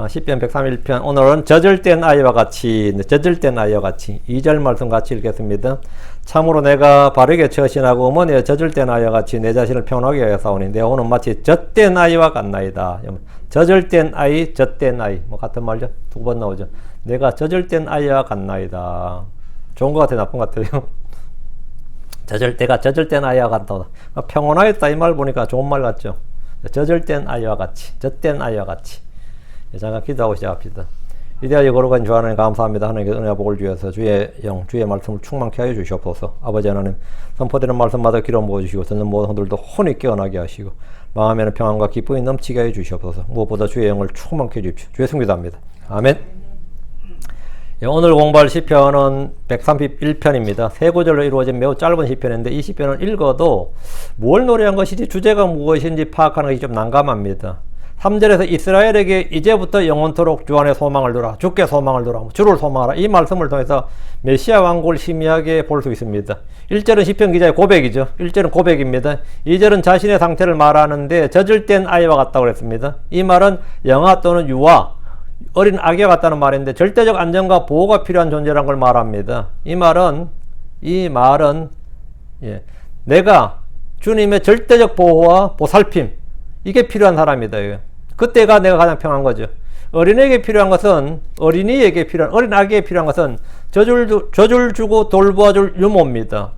시편 131편 오늘은 젖을된 아이와 같이 2절 말씀 같이 읽겠습니다. 참으로 내가 바르게 처신하고 어머니의 젖을된 아이와 같이 내 자신을 평온하게 하여 싸우니 내 혼은 마치 젖된 아이와 같나이다. 젖을된 아이, 젖된 아이 뭐 같은 말죠? 두 번 나오죠. 내가 젖을된 아이와 같나이다. 좋은 것 같아요, 나쁜 것 같아요? 내가 젖을된 아이와 같다. 평온하였다 이 말 보니까 좋은 말 같죠? 젖을된 아이와 같이, 젖된 아이와 같이. 잠깐 기도하고 시작합시다. 위대하여 거룩한 주 하나님 감사합니다. 하나님께 은혜와 복을 주셔서 주의 영, 주의 말씀을 충만케 하여 주시옵소서. 아버지 하나님, 선포되는 말씀마다 기름 부어주시고 듣는 모든 분들도 혼이 깨어나게 하시고 마음에는 평안과 기쁨이 넘치게 하여 주시옵소서. 무엇보다 주의 영을 충만케 해 주십시오. 주의 승리답니다. 아멘. 오늘 공부할 시편은 131편입니다. 세 구절로 이루어진 매우 짧은 시편인데 이 시편을 읽어도 뭘 노래한 것인지 주제가 무엇인지 파악하는 것이 좀 난감합니다. 3절에서 이스라엘에게 이제부터 영원토록 주 안에 소망을 두라, 주께 소망을 두라, 주를 소망하라, 이 말씀을 통해서 메시아 왕국을 희미하게 볼 수 있습니다. 1절은 시편 기자의 고백이죠. 1절은 고백입니다. 2절은 자신의 상태를 말하는데 젖을된 아이와 같다고 그랬습니다. 이 말은 영아 또는 유아, 어린 아기와 같다는 말인데 절대적 안정과 보호가 필요한 존재라는 걸 말합니다. 이 말은 내가 주님의 절대적 보호와 보살핌, 이게 필요한 사람이다. 그때가 내가 가장 평안한 거죠. 어린이에게 필요한 것은, 어린 아기에게 필요한 것은 젖을 주고 돌보아줄 유모입니다.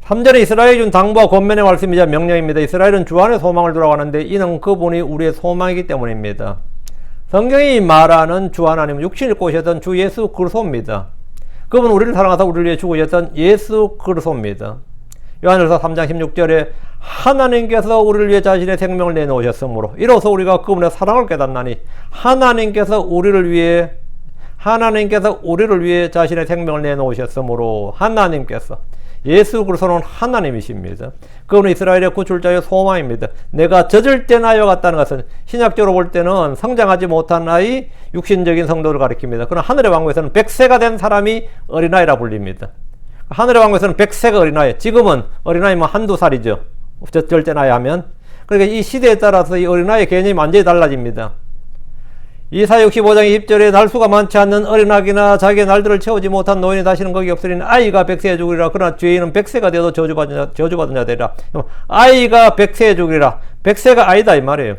3절에 이스라엘이 준 당부와 권면의 말씀이자 명령입니다. 이스라엘은 주 안에 소망을 두라고 하는데 이는 그분이 우리의 소망이기 때문입니다. 성경이 말하는 주 하나님은 육신을 입고 오셨던 주 예수 그리스도입니다. 그분은 우리를 사랑하사 우리를 위해 죽으셨던 예수 그리스도입니다. 요한일서 3장 16절에 하나님께서 우리를 위해 자신의 생명을 내놓으셨으므로 이로써 우리가 그분의 사랑을 깨닫나니 하나님께서 우리를 위해 자신의 생명을 내놓으셨으므로 하나님께서 예수 그리스도는 하나님이십니다. 그분은 이스라엘의 구출자의 소망입니다. 내가 젖을된 아이와 같다는 것은 신약적으로 볼 때는 성장하지 못한 아이, 육신적인 성도를 가리킵니다. 그러나 하늘의 왕국에서는 100세가 된 사람이 어린아이라 불립니다. 하늘의 왕국에서는 100세가 어린아이, 지금은 어린아이면 한두 살이죠. 젖을된 아이 하면. 그러니까 이 시대에 따라서 이 어린아이의 개념이 완전히 달라집니다. 이사야 65장 20절에 날수가 많지 않는 어린아기나 자기의 날들을 채우지 못한 노인이 다시는 거기 없으리니 아이가 100세에 죽으리라. 그러나 죄인은 100세가 되어도 저주받은 자 되리라. 아이가 100세에 죽으리라. 100세가 아이다 이 말이에요.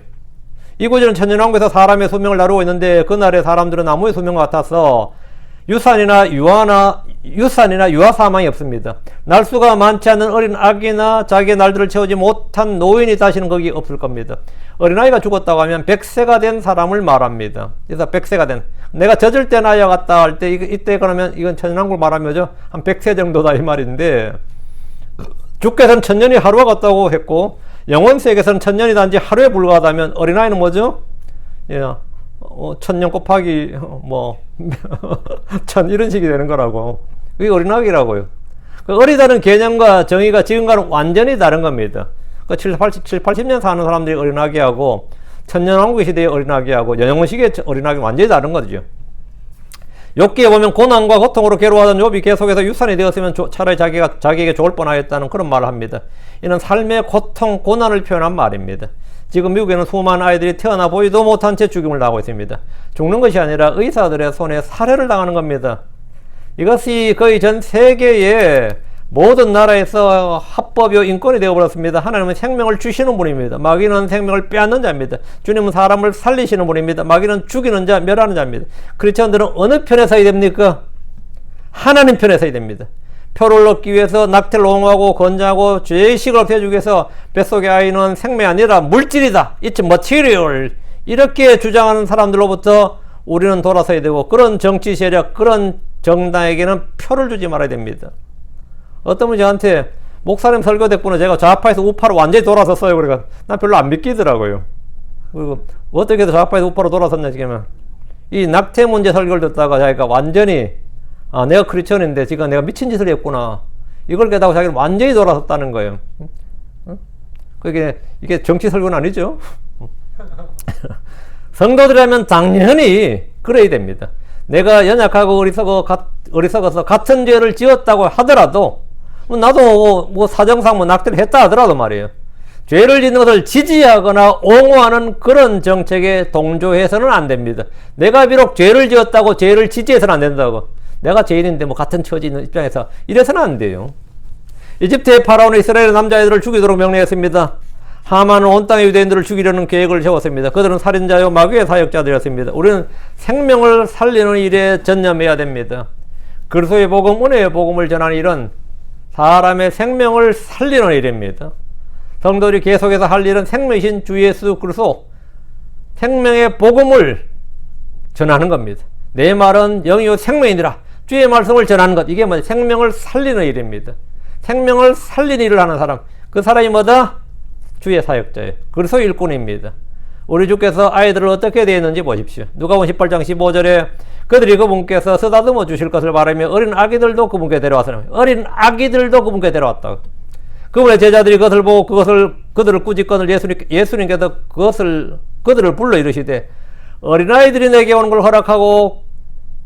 이 구절은 천년왕국에서 사람의 수명을 다루고 있는데 그날의 사람들은 나무의 수명과 같아서 유산이나 유아 사망이 없습니다. 날수가 많지 않은 어린 아기나 자기의 날들을 채우지 못한 노인이 다시는 거기 없을 겁니다. 어린아이가 죽었다고 하면 100세가 된 사람을 말합니다. 그래서 100세가 된, 내가 젖을된 아이와 같다 할 때 이때 그러면 이건 천년왕국을 말하면죠, 한 100세 정도다 이 말인데, 주께서는 천년이 하루와 같다고 했고 영원세계에서는 천년이 단지 하루에 불과하다면 어린아이는 뭐죠? 천년 곱하기 천 이런 식이 되는 거라고. 그게 어린아기라고요. 어리다는 개념과 정의가 지금과는 완전히 다른 겁니다. 80년 사는 사람들이 어린아기하고 천년왕국 시대의 어린아기하고 영원 시기의 어린아기는 완전히 다른 거죠. 욥기에 보면 고난과 고통으로 괴로워하던 욥이 계속해서 유산이 되었으면 차라리 자기에게 좋을 뻔하였다는 그런 말을 합니다. 이는 삶의 고통, 고난을 표현한 말입니다. 지금 미국에는 수많은 아이들이 태어나 보지도 못한 채 죽임을 당하고 있습니다. 죽는 것이 아니라 의사들의 손에 살해를 당하는 겁니다. 이것이 거의 전 세계의 모든 나라에서 합법이요 인권이 되어버렸습니다. 하나님은 생명을 주시는 분입니다. 마귀는 생명을 빼앗는 자입니다. 주님은 사람을 살리시는 분입니다. 마귀는 죽이는 자, 멸하는 자입니다. 크리스천들은 어느 편에 서야 됩니까? 하나님 편에 서야 됩니다. 표를 얻기 위해서 낙태를 옹호하고 권장하고 죄의식을 없애주기 위해서 뱃속의 아이는 생명이 아니라 물질이다, It's material, 이렇게 주장하는 사람들로부터 우리는 돌아서야 되고, 그런 정치 세력, 그런 정당에게는 표를 주지 말아야 됩니다. 어떤 분이 저한테 목사님 설교 덕분에 제가 좌파에서 우파로 완전히 돌아섰어요. 그러니까 난 별로 안 믿기더라고요. 그리고 어떻게 해서 좌파에서 우파로 돌아섰냐 지금 이 낙태 문제 설교를 듣다가 자기가 완전히 내가 크리스천인데 지금 내가 미친 짓을 했구나, 이걸 깨닫고 자기는 완전히 돌아섰다는 거예요. 이게 정치 설교는 아니죠. 성도들이라면 당연히 그래야 됩니다. 내가 연약하고 어리석어서 같은 죄를 지었다고 하더라도 나도 사정상 낙태를 했다 하더라도 말이에요, 죄를 짓는 것을 지지하거나 옹호하는 그런 정책에 동조해서는 안 됩니다. 내가 비록 죄를 지었다고 죄를 지지해서는 안 된다고. 내가 죄인인데 뭐 같은 처지 있는 입장에서 이래서는 안 돼요. 이집트의 파라오는 이스라엘의 남자아이들을 죽이도록 명령했습니다. 하만은 온 땅의 유대인들을 죽이려는 계획을 세웠습니다. 그들은 살인자요 마귀의 사역자들이었습니다. 우리는 생명을 살리는 일에 전념해야 됩니다. 그리스도의 복음, 은혜의 복음을 전하는 일은 사람의 생명을 살리는 일입니다. 성도들이 계속해서 할 일은 생명이신 주 예수 그리스도 생명의 복음을 전하는 겁니다. 내 말은 영이요 생명이니라. 주의 말씀을 전하는 것. 이게 뭐냐? 생명을 살리는 일입니다. 생명을 살리는 일을 하는 사람. 그 사람이 뭐다? 주의 사역자예요. 그리스도 일꾼입니다. 우리 주께서 아이들을 어떻게 대했는지 보십시오. 누가복음 18장 15절에 그들이 그분께서 쓰다듬어 주실 것을 바라며 어린 아기들도 그분께 데려왔어요. 어린 아기들도 그분께 데려왔다고. 그분의 제자들이 그것을 보고 그들을 꾸짖거늘 예수님께서 그들을 불러 이르시되 어린아이들이 내게 오는 걸 허락하고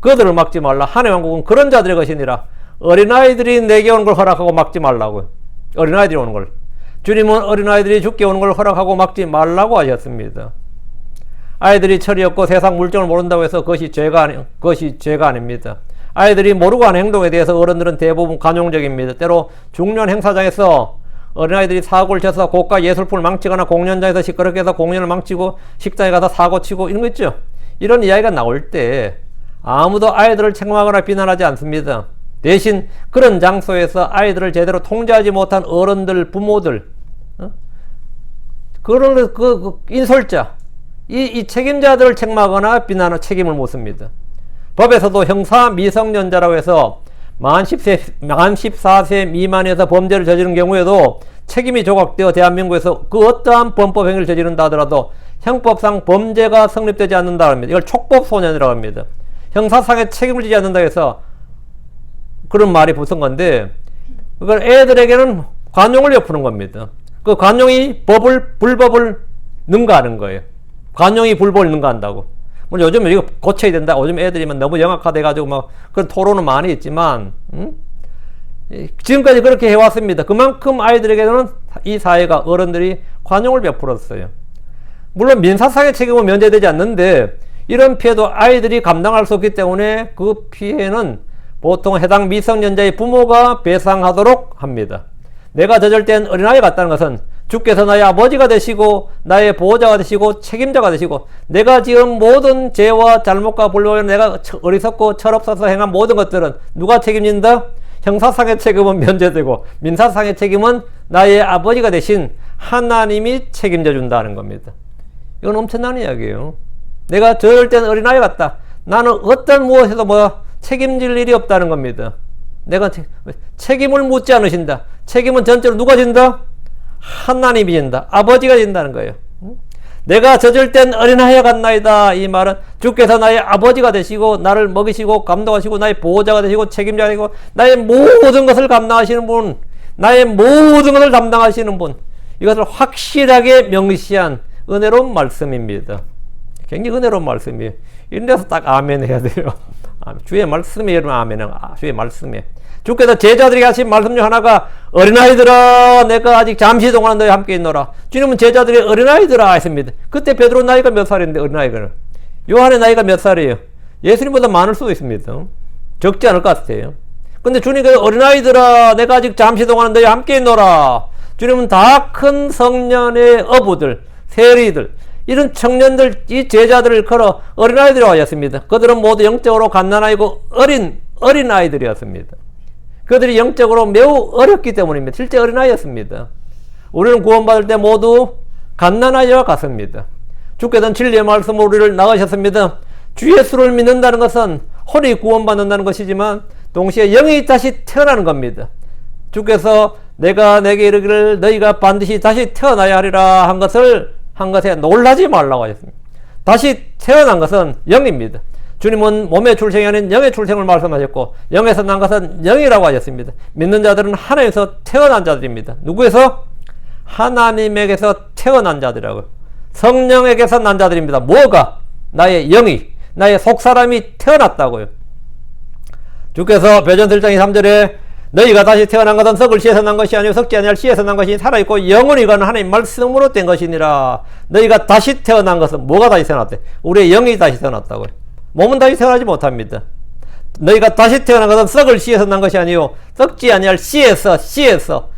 그들을 막지 말라. 하나님의 왕국은 그런 자들의 것이니라. 어린아이들이 내게 오는 걸 허락하고 막지 말라고. 어린아이들이 오는 걸. 주님은 어린아이들이 주께 오는 걸 허락하고 막지 말라고 하셨습니다. 아이들이 철이 없고 세상 물정을 모른다고 해서 그것이 죄가 아닙니다. 아이들이 모르고 하는 행동에 대해서 어른들은 대부분 관용적입니다. 때로 중요한 행사장에서 어린아이들이 사고를 쳐서 고가 예술품을 망치거나 공연장에서 시끄럽게 해서 공연을 망치고 식당에 가서 사고치고 이런 거 있죠. 이런 이야기가 나올 때 아무도 아이들을 책망하거나 비난하지 않습니다. 대신 그런 장소에서 아이들을 제대로 통제하지 못한 어른들, 부모들, 그런 인솔자, 이 책임자들을 책망하거나 비난하는 책임을 묻습니다. 법에서도 형사 미성년자라고 해서 만 14세 미만에서 범죄를 저지른 경우에도 책임이 조각되어 대한민국에서 그 어떠한 범법 행위를 저지른다 하더라도 형법상 범죄가 성립되지 않는다 합니다. 이걸 촉법소년이라고 합니다. 형사상의 책임을 지지 않는다 해서 그런 말이 붙은 건데, 그걸 애들에게는 관용을 엿푸는 겁니다. 그 관용이 불법을 능가하는 거예요. 관용이 불법을 능가한다고. 물론 요즘 이거 고쳐야 된다. 요즘 애들이면 너무 영악화돼가지고 막 그런 토론은 많이 있지만, 지금까지 그렇게 해왔습니다. 그만큼 아이들에게는 이 사회가 어른들이 관용을 베풀었어요. 물론 민사상의 책임은 면제되지 않는데 이런 피해도 아이들이 감당할 수 없기 때문에 그 피해는 보통 해당 미성년자의 부모가 배상하도록 합니다. 내가 저질 땐 어린아이 같다는 것은 주께서 나의 아버지가 되시고 나의 보호자가 되시고 책임자가 되시고 내가 지금 모든 죄와 잘못과 불법을 내가 어리석고 철없어서 행한 모든 것들은 누가 책임진다? 형사상의 책임은 면제되고 민사상의 책임은 나의 아버지가 되신 하나님이 책임져 준다는 겁니다. 이건 엄청난 이야기예요. 내가 저럴 땐 어린아이 같다. 나는 어떤 무엇에도 책임질 일이 없다는 겁니다. 내가 책임을 묻지 않으신다. 책임은 전적으로 누가 진다? 하나님이 진다. 아버지가 진다는 거예요. 내가 젖을 땐 어린아이와 같나이다. 이 말은 주께서 나의 아버지가 되시고 나를 먹이시고 감독하시고 나의 보호자가 되시고 책임자가 되시고 나의 모든 것을 감당하시는 분, 나의 모든 것을 담당하시는 분, 이것을 확실하게 명시한 은혜로운 말씀입니다. 굉장히 은혜로운 말씀이에요. 이런 데서 딱 아멘 해야 돼요. 주의 말씀에 여러분 아멘은 주의 말씀에. 주께서 제자들에게 하신 말씀 중 하나가 어린아이들아 내가 아직 잠시 동안 너희 함께 있노라. 주님은 제자들이 어린아이들아 했습니다. 그때 베드로 나이가 몇 살인데 어린아이가. 요한의 나이가 몇 살이에요? 예수님보다 많을 수도 있습니다. 적지 않을 것 같아요. 근데 주님께서 어린아이들아 내가 아직 잠시 동안 너희 함께 있노라. 주님은 다 큰 성년의 어부들, 세리들, 이런 청년들, 이 제자들을 걸어 어린아이들이라고 하셨습니다. 그들은 모두 영적으로 갓난아이고 어린 아이들이었습니다. 그들이 영적으로 매우 어렸기 때문입니다. 실제 어린아이였습니다. 우리는 구원받을 때 모두 갓난아이와 같습니다. 주께서는 진리의 말씀으로 우리를 낳으셨습니다. 주 예수를 믿는다는 것은 혼이 구원받는다는 것이지만 동시에 영이 다시 태어나는 겁니다. 주께서 내가 내게 이르기를 너희가 반드시 다시 태어나야 하리라 한 것에 놀라지 말라고 하셨습니다. 다시 태어난 것은 영입니다. 주님은 몸의 출생이 아닌 영의 출생을 말씀하셨고 영에서 난 것은 영이라고 하셨습니다. 믿는 자들은 하나님에서 태어난 자들입니다. 누구에서? 하나님에게서 태어난 자들이라고요. 성령에게서 난 자들입니다. 뭐가? 나의 영이, 나의 속사람이 태어났다고요. 주께서 베드로전서 1장 3절에 너희가 다시 태어난 것은 썩을 씨에서 난 것이 아니요 썩지 아니할 씨에서 난 것이 살아있고 영원히 가는 하나님 말씀으로 된 것이니라. 너희가 다시 태어난 것은 뭐가 다시 태어났대? 우리의 영이 다시 태어났다고요. 몸은 다시 태어나지 못합니다. 너희가 다시 태어난 것은 썩을 씨에서 난 것이 아니요 썩지 아니할 씨에서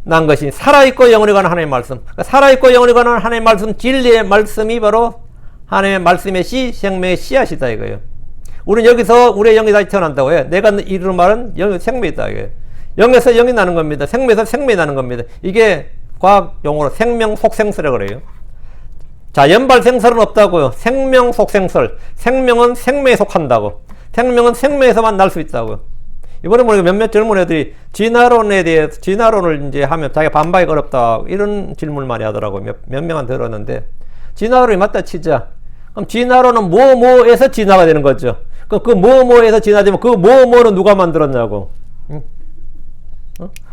난 것이 살아있고 영원히 가는 하나님의 말씀. 살아있고 영원히 가는 하나님의 말씀, 진리의 말씀이 바로 하나님의 말씀의 씨, 생명의 씨앗이다 이거예요. 우리는 여기서 우리의 영이 다시 태어난다고 해요. 내가 이루는 말은 영이 생명이다 이거예요. 영에서 영이 나는 겁니다. 생명에서 생명이 나는 겁니다. 이게 과학 용어로 생명 속생설이라고 그래요. 자연 발생설은 없다고요. 생명 속생설. 생명은 생명에 속한다고. 생명은 생명에서만 날 수 있다고요. 이번에 보니까 몇몇 젊은 애들이 진화론에 대해서 진화론을 이제 하면 자기가 반박이 어렵다 이런 질문을 많이 하더라고요. 몇 명은 들었는데 진화론이 맞다 치자. 그럼 진화론은 뭐에서 진화가 되는 거죠. 그럼 그 뭐에서 진화되면 그 뭐는 누가 만들었냐고.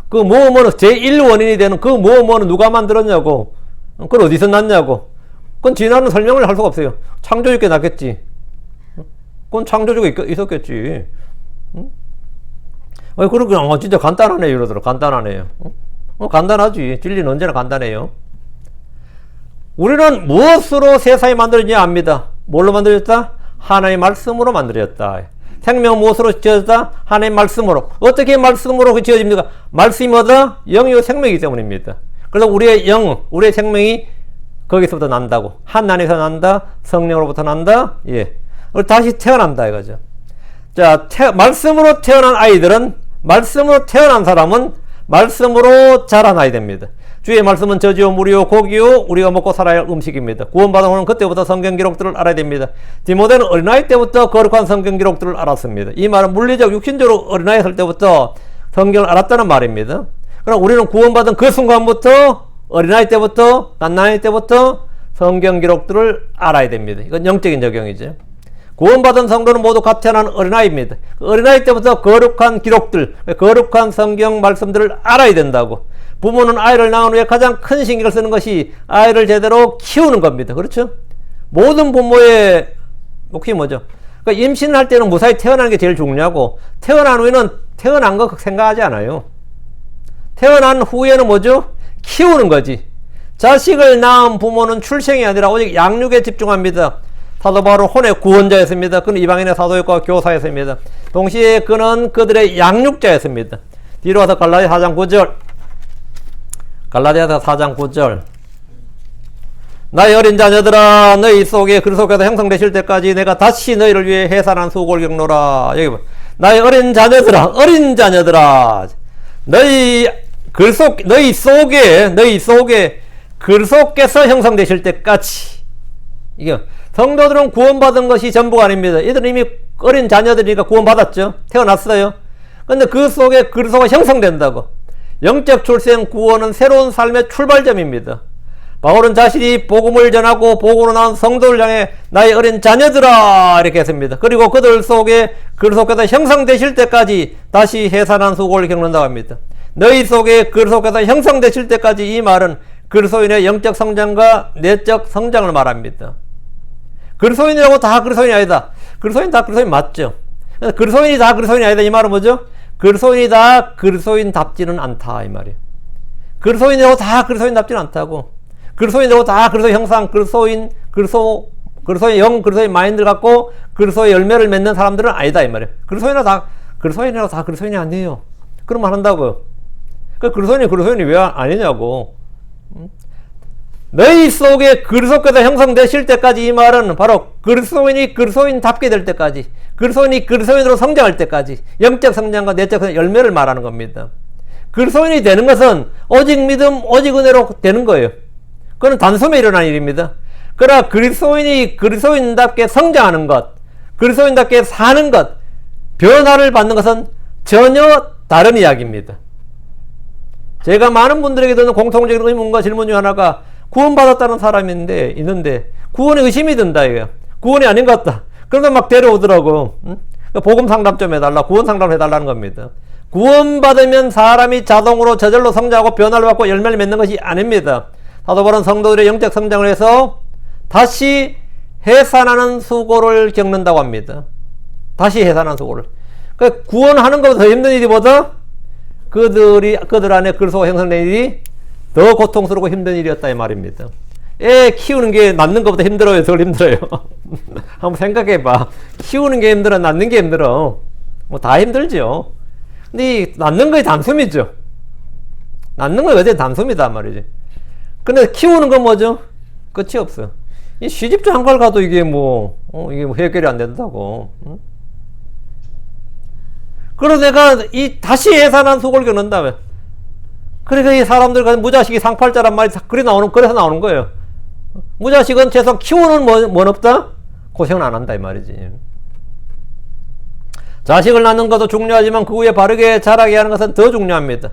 그 뭐는 제1원인이 되는 그 뭐는 누가 만들었냐고. 그건 어디서 났냐고. 그건 진화론 설명을 할 수가 없어요. 창조주께 났겠지. 그건 창조주가 있었겠지. 그러고 진짜 간단하네요 이러더라. 간단하네요. 간단하지. 진리는 언제나 간단해요. 우리는 무엇으로 세상이 만들어지냐 압니다. 뭘로 만들어졌다? 하나님의 말씀으로 만들어졌다. 생명 무엇으로 지어졌다? 하나님의 말씀으로. 어떻게 말씀으로 지어집니까? 말씀이 뭐다? 영이요 생명이기 때문입니다. 그래서 우리의 영, 우리의 생명이 거기서부터 난다고. 하나님에서 난다. 성령으로부터 난다. 예. 다시 태어난다 이거죠. 자, 말씀으로 태어난 아이들은, 말씀으로 태어난 사람은 말씀으로 자라나야 됩니다. 주의 말씀은 저지요 물이요 고기요 우리가 먹고 살아야 할 음식입니다. 구원받은 후는 그때부터 성경 기록들을 알아야 됩니다. 디모데는 어린아이 때부터 거룩한 성경 기록들을 알았습니다. 이 말은 물리적 육신적으로 어린아이 살 때부터 성경을 알았다는 말입니다. 그럼 우리는 구원받은 그 순간부터 어린아이 때부터 갓난아이 때부터 성경 기록들을 알아야 됩니다. 이건 영적인 적용이죠. 구원받은 성도는 모두 갓 태어난 어린아이입니다. 어린아이 때부터 거룩한 기록들, 거룩한 성경 말씀들을 알아야 된다고. 부모는 아이를 낳은 후에 가장 큰 신경을 쓰는 것이 아이를 제대로 키우는 겁니다. 그렇죠? 모든 부모의 목표이 뭐죠? 그러니까 임신을 할 때는 무사히 태어나는 게 제일 중요하고, 태어난 후에는 태어난 거 생각하지 않아요. 태어난 후에는 뭐죠? 키우는 거지. 자식을 낳은 부모는 출생이 아니라 오직 양육에 집중합니다. 사도 바울은 혼의 구원자였습니다. 그는 이방인의 사도였고 교사였습니다. 동시에 그는 그들의 양육자였습니다. 뒤로 와서 갈라디아 4장 9절. 갈라디아서 4장 9절. 나의 어린 자녀들아, 너희 속에 그리스도께서 형성되실 때까지 내가 다시 너희를 위해 해산한 수고를 겪노라. 여기 봐. 나의 어린 자녀들아, 너희 속에 그리스도께서 형성되실 때까지. 이게 성도들은 구원받은 것이 전부가 아닙니다. 이들은 이미 어린 자녀들이니까 구원받았죠. 태어났어요. 근데 그 속에 그리스도가 형성된다고. 영적 출생 구원은 새로운 삶의 출발점입니다. 바울은 자신이 복음을 전하고 복음으로 나온 성도를 향해 나의 어린 자녀들아 이렇게 했습니다. 그리고 그들 속에 그리스도께서 형성되실 때까지 다시 해산한 수고를 겪는다고 합니다. 너희 속에 그리스도께서 형성되실 때까지, 이 말은 그리스도인의 영적 성장과 내적 성장을 말합니다. 그리스도인이라고 다 그리스도인이 아니다. 그리스도인 다 그리스도인 맞죠? 그리스도인이 다 그리스도인이 아니다. 이 말은 뭐죠? 그리스도인이 다 그리스도인답지는 않다 이 말이에요. 그리스도인이라고 다 그리스도인답지는 않다고. 그리스도인이라고 다 그리스도 형상, 그리스도인 영, 그리스도인 마인드를 갖고 그리스도의 열매를 맺는 사람들은 아니다 이 말이에요. 그리스도인이라고 다 그리스도인이 아니에요. 그런 말 한다고요. 그리스도인이 왜 아니냐고. 너희 속에 그리스도께서 형성되실 때까지, 이 말은 바로 그리스도인이 그리스도인답게 될 때까지, 그리스도인이 그리스도인으로 성장할 때까지 영적 성장과 내적 열매를 말하는 겁니다. 그리스도인이 되는 것은 오직 믿음, 오직 은혜로 되는 거예요. 그건 단숨에 일어난 일입니다. 그러나 그리스도인이 그리스도인답게 성장하는 것, 그리스도인답게 사는 것, 변화를 받는 것은 전혀 다른 이야기입니다. 제가 많은 분들에게 드는 공통적인 의문과 질문 중 하나가, 구원받았다는 사람이 있는데 구원에 의심이 든다 이거야. 구원이 아닌 것 같다. 그런데 막 데려오더라고. 응? 복음 상담 좀 해달라, 구원 상담을 해달라는 겁니다. 구원받으면 사람이 자동으로 저절로 성장하고 변화를 받고 열매를 맺는 것이 아닙니다. 사도 바울은 성도들의 영적 성장을 해서 다시 해산하는 수고를 겪는다고 합니다. 다시 해산하는 수고를. 그러니까 구원하는 것보다 더 힘든 일이 뭐다? 그들 안에 그리스도가 형성된 일이 더 고통스럽고 힘든 일이었다 이 말입니다. 애 키우는 게 낳는 것보다 힘들어요? 덜 힘들어요? 한번 생각해봐. 키우는 게 힘들어? 낳는 게 힘들어? 뭐 다 힘들죠. 근데 낳는 거의 단숨이죠. 낳는 거 어제 단숨이다 말이지. 근데 키우는 건 뭐죠? 끝이 없어. 이 시집 장가를 가도 이게 이게 해결이 안 된다고. 응? 그래서 내가 다시 예산한 속을 겪는다며. 그러니까 이 사람들 무자식이 상팔자란 말이 그래서 나오는 거예요. 무자식은 최소한 키우는 뭔 없다? 고생은 안 한다 이 말이지. 자식을 낳는 것도 중요하지만 그 후에 바르게 자라게 하는 것은 더 중요합니다.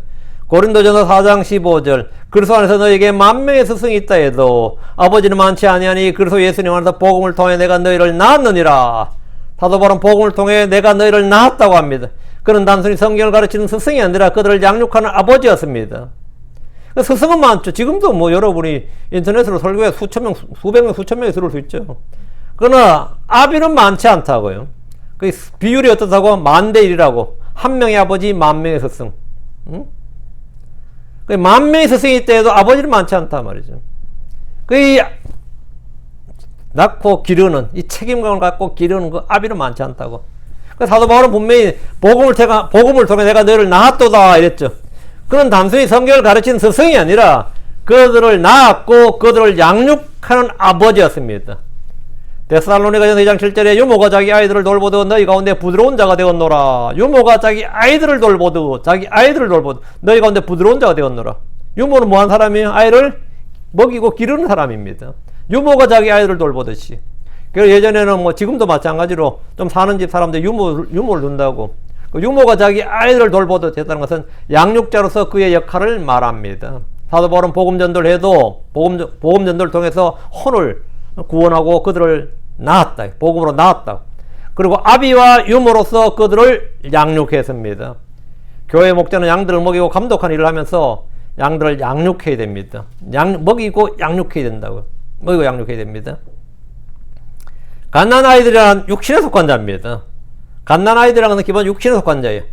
고린도전서 4장 15절 그리스도 안에서 너에게 만명의 스승이 있다 해도 아버지는 많지 아니하니 그리스도 예수님 안에서 복음을 통해 내가 너희를 낳았느니라. 사도 바울은 복음을 통해 내가 너희를 낳았다고 합니다. 그는 단순히 성경을 가르치는 스승이 아니라 그들을 양육하는 아버지였습니다. 스승은 많죠. 지금도 여러분이 인터넷으로 설교에 수백 명, 수천 명이 들어올 수 있죠. 그러나 아비는 많지 않다고요. 그 비율이 어떻다고? 10,000대 1이라고. 한 명의 아버지, 10,000명의 스승. 응? 10,000명의 스승이 있다 해도 아버지는 많지 않다 말이죠. 낳고 기르는, 이 책임감을 갖고 기르는 그 아비는 많지 않다고. 사도 바울은 분명히 복음을 통해 내가 너희를 낳았도다 이랬죠. 그건 단순히 성경을 가르치는 스승이 아니라 그들을 낳았고 그들을 양육하는 아버지였습니다. 데살로니가전서 2장 7절에 유모가 자기 아이들을 돌보듯 너희 가운데 부드러운 자가 되었노라. 유모가 자기 아이들을 돌보듯 너희 가운데 부드러운 자가 되었노라. 유모는 뭐한 사람이에요? 아이를 먹이고 기르는 사람입니다. 유모가 자기 아이들을 돌보듯이. 그래서 예전에는 지금도 마찬가지로 좀 사는 집 사람들 유모를 둔다고. 유모가 자기 아이들을 돌보듯 했다는 것은 양육자로서 그의 역할을 말합니다. 사도 바울은 복음전도를 해도 복음전도를 통해서 혼을 구원하고 그들을 낳았다. 복음으로 낳았다. 그리고 아비와 유모로서 그들을 양육했습니다. 교회 목자는 양들을 먹이고 감독하는 일을 하면서 양들을 양육해야 됩니다. 먹이고 양육해야 된다고요. 먹이고 양육해야 됩니다. 갓난아이들이란 육신에 속한 자입니다. 갓난아이들이라는 것은 기본 육신에 속한 자예요.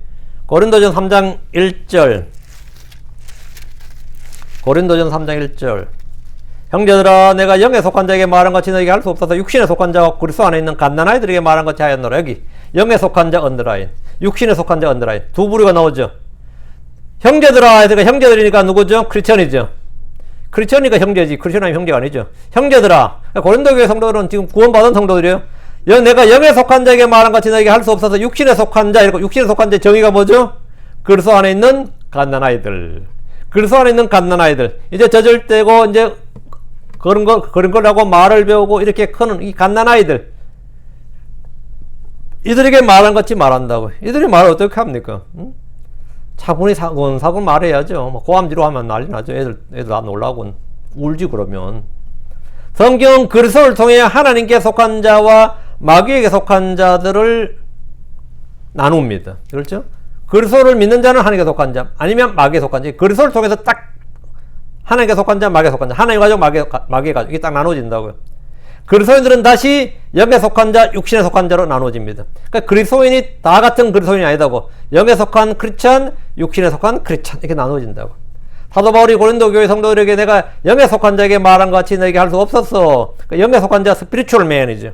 고린도전 3장 1절 형제들아 내가 영에 속한 자에게 말한 것이 너에게 할 수 없어서 육신에 속한 자와 그리스도 안에 있는 갓난아이들에게 말한 것이 하였노라. 여기 영에 속한 자 언더라인, 육신에 속한 자 언더라인 두 부류가 나오죠. 형제들아 해서 형제들이니까 누구죠? 크리스천이죠. 크리스천이니까 형제지 크리스천 아니면 형제가 아니죠. 형제들아, 고린도 교회 성도들은 지금 구원받은 성도들이에요. 내가 영에 속한 자에게 말한 것이 너에게 할 수 없어서 육신에 속한 자, 이렇게 육신에 속한 자 정의가 뭐죠? 그리스도 안에 있는 갓난아이들. 그리스도 안에 있는 갓난아이들. 이제 젖을 떼고 이제 그런 거라고 말을 배우고 이렇게 크는 이 갓난아이들. 이들에게 말한 것이 말한다고. 이들이 말을 어떻게 합니까? 응? 차분히 사건 말해야죠. 고함지로 하면 난리 나죠. 애들 다 놀라고 울지 그러면. 성경은 그리스도를 통해 하나님께 속한 자와 마귀에게 속한 자들을 나눕니다. 그렇죠? 그리스도를 믿는 자는 하나님께 속한 자, 아니면 마귀에 속한 자. 그리스도를 통해서 딱 하나님께 속한 자, 마귀에 속한 자, 하나님 가족, 마귀의 가족, 이게 딱 나눠진다고요. 그리스도인들은 다시 영에 속한 자, 육신에 속한 자로 나눠집니다. 그러니까 그리스도인이 다 같은 그리스도인이 아니다고. 영에 속한 크리스찬, 육신에 속한 크리스찬 이렇게 나눠진다고. 사도 바울이 고린도 교회 성도들에게 내가 영에 속한 자에게 말한 것 같이 너에게 할 수 없었어. 그러니까 영에 속한 자 스피리추얼 맨이죠.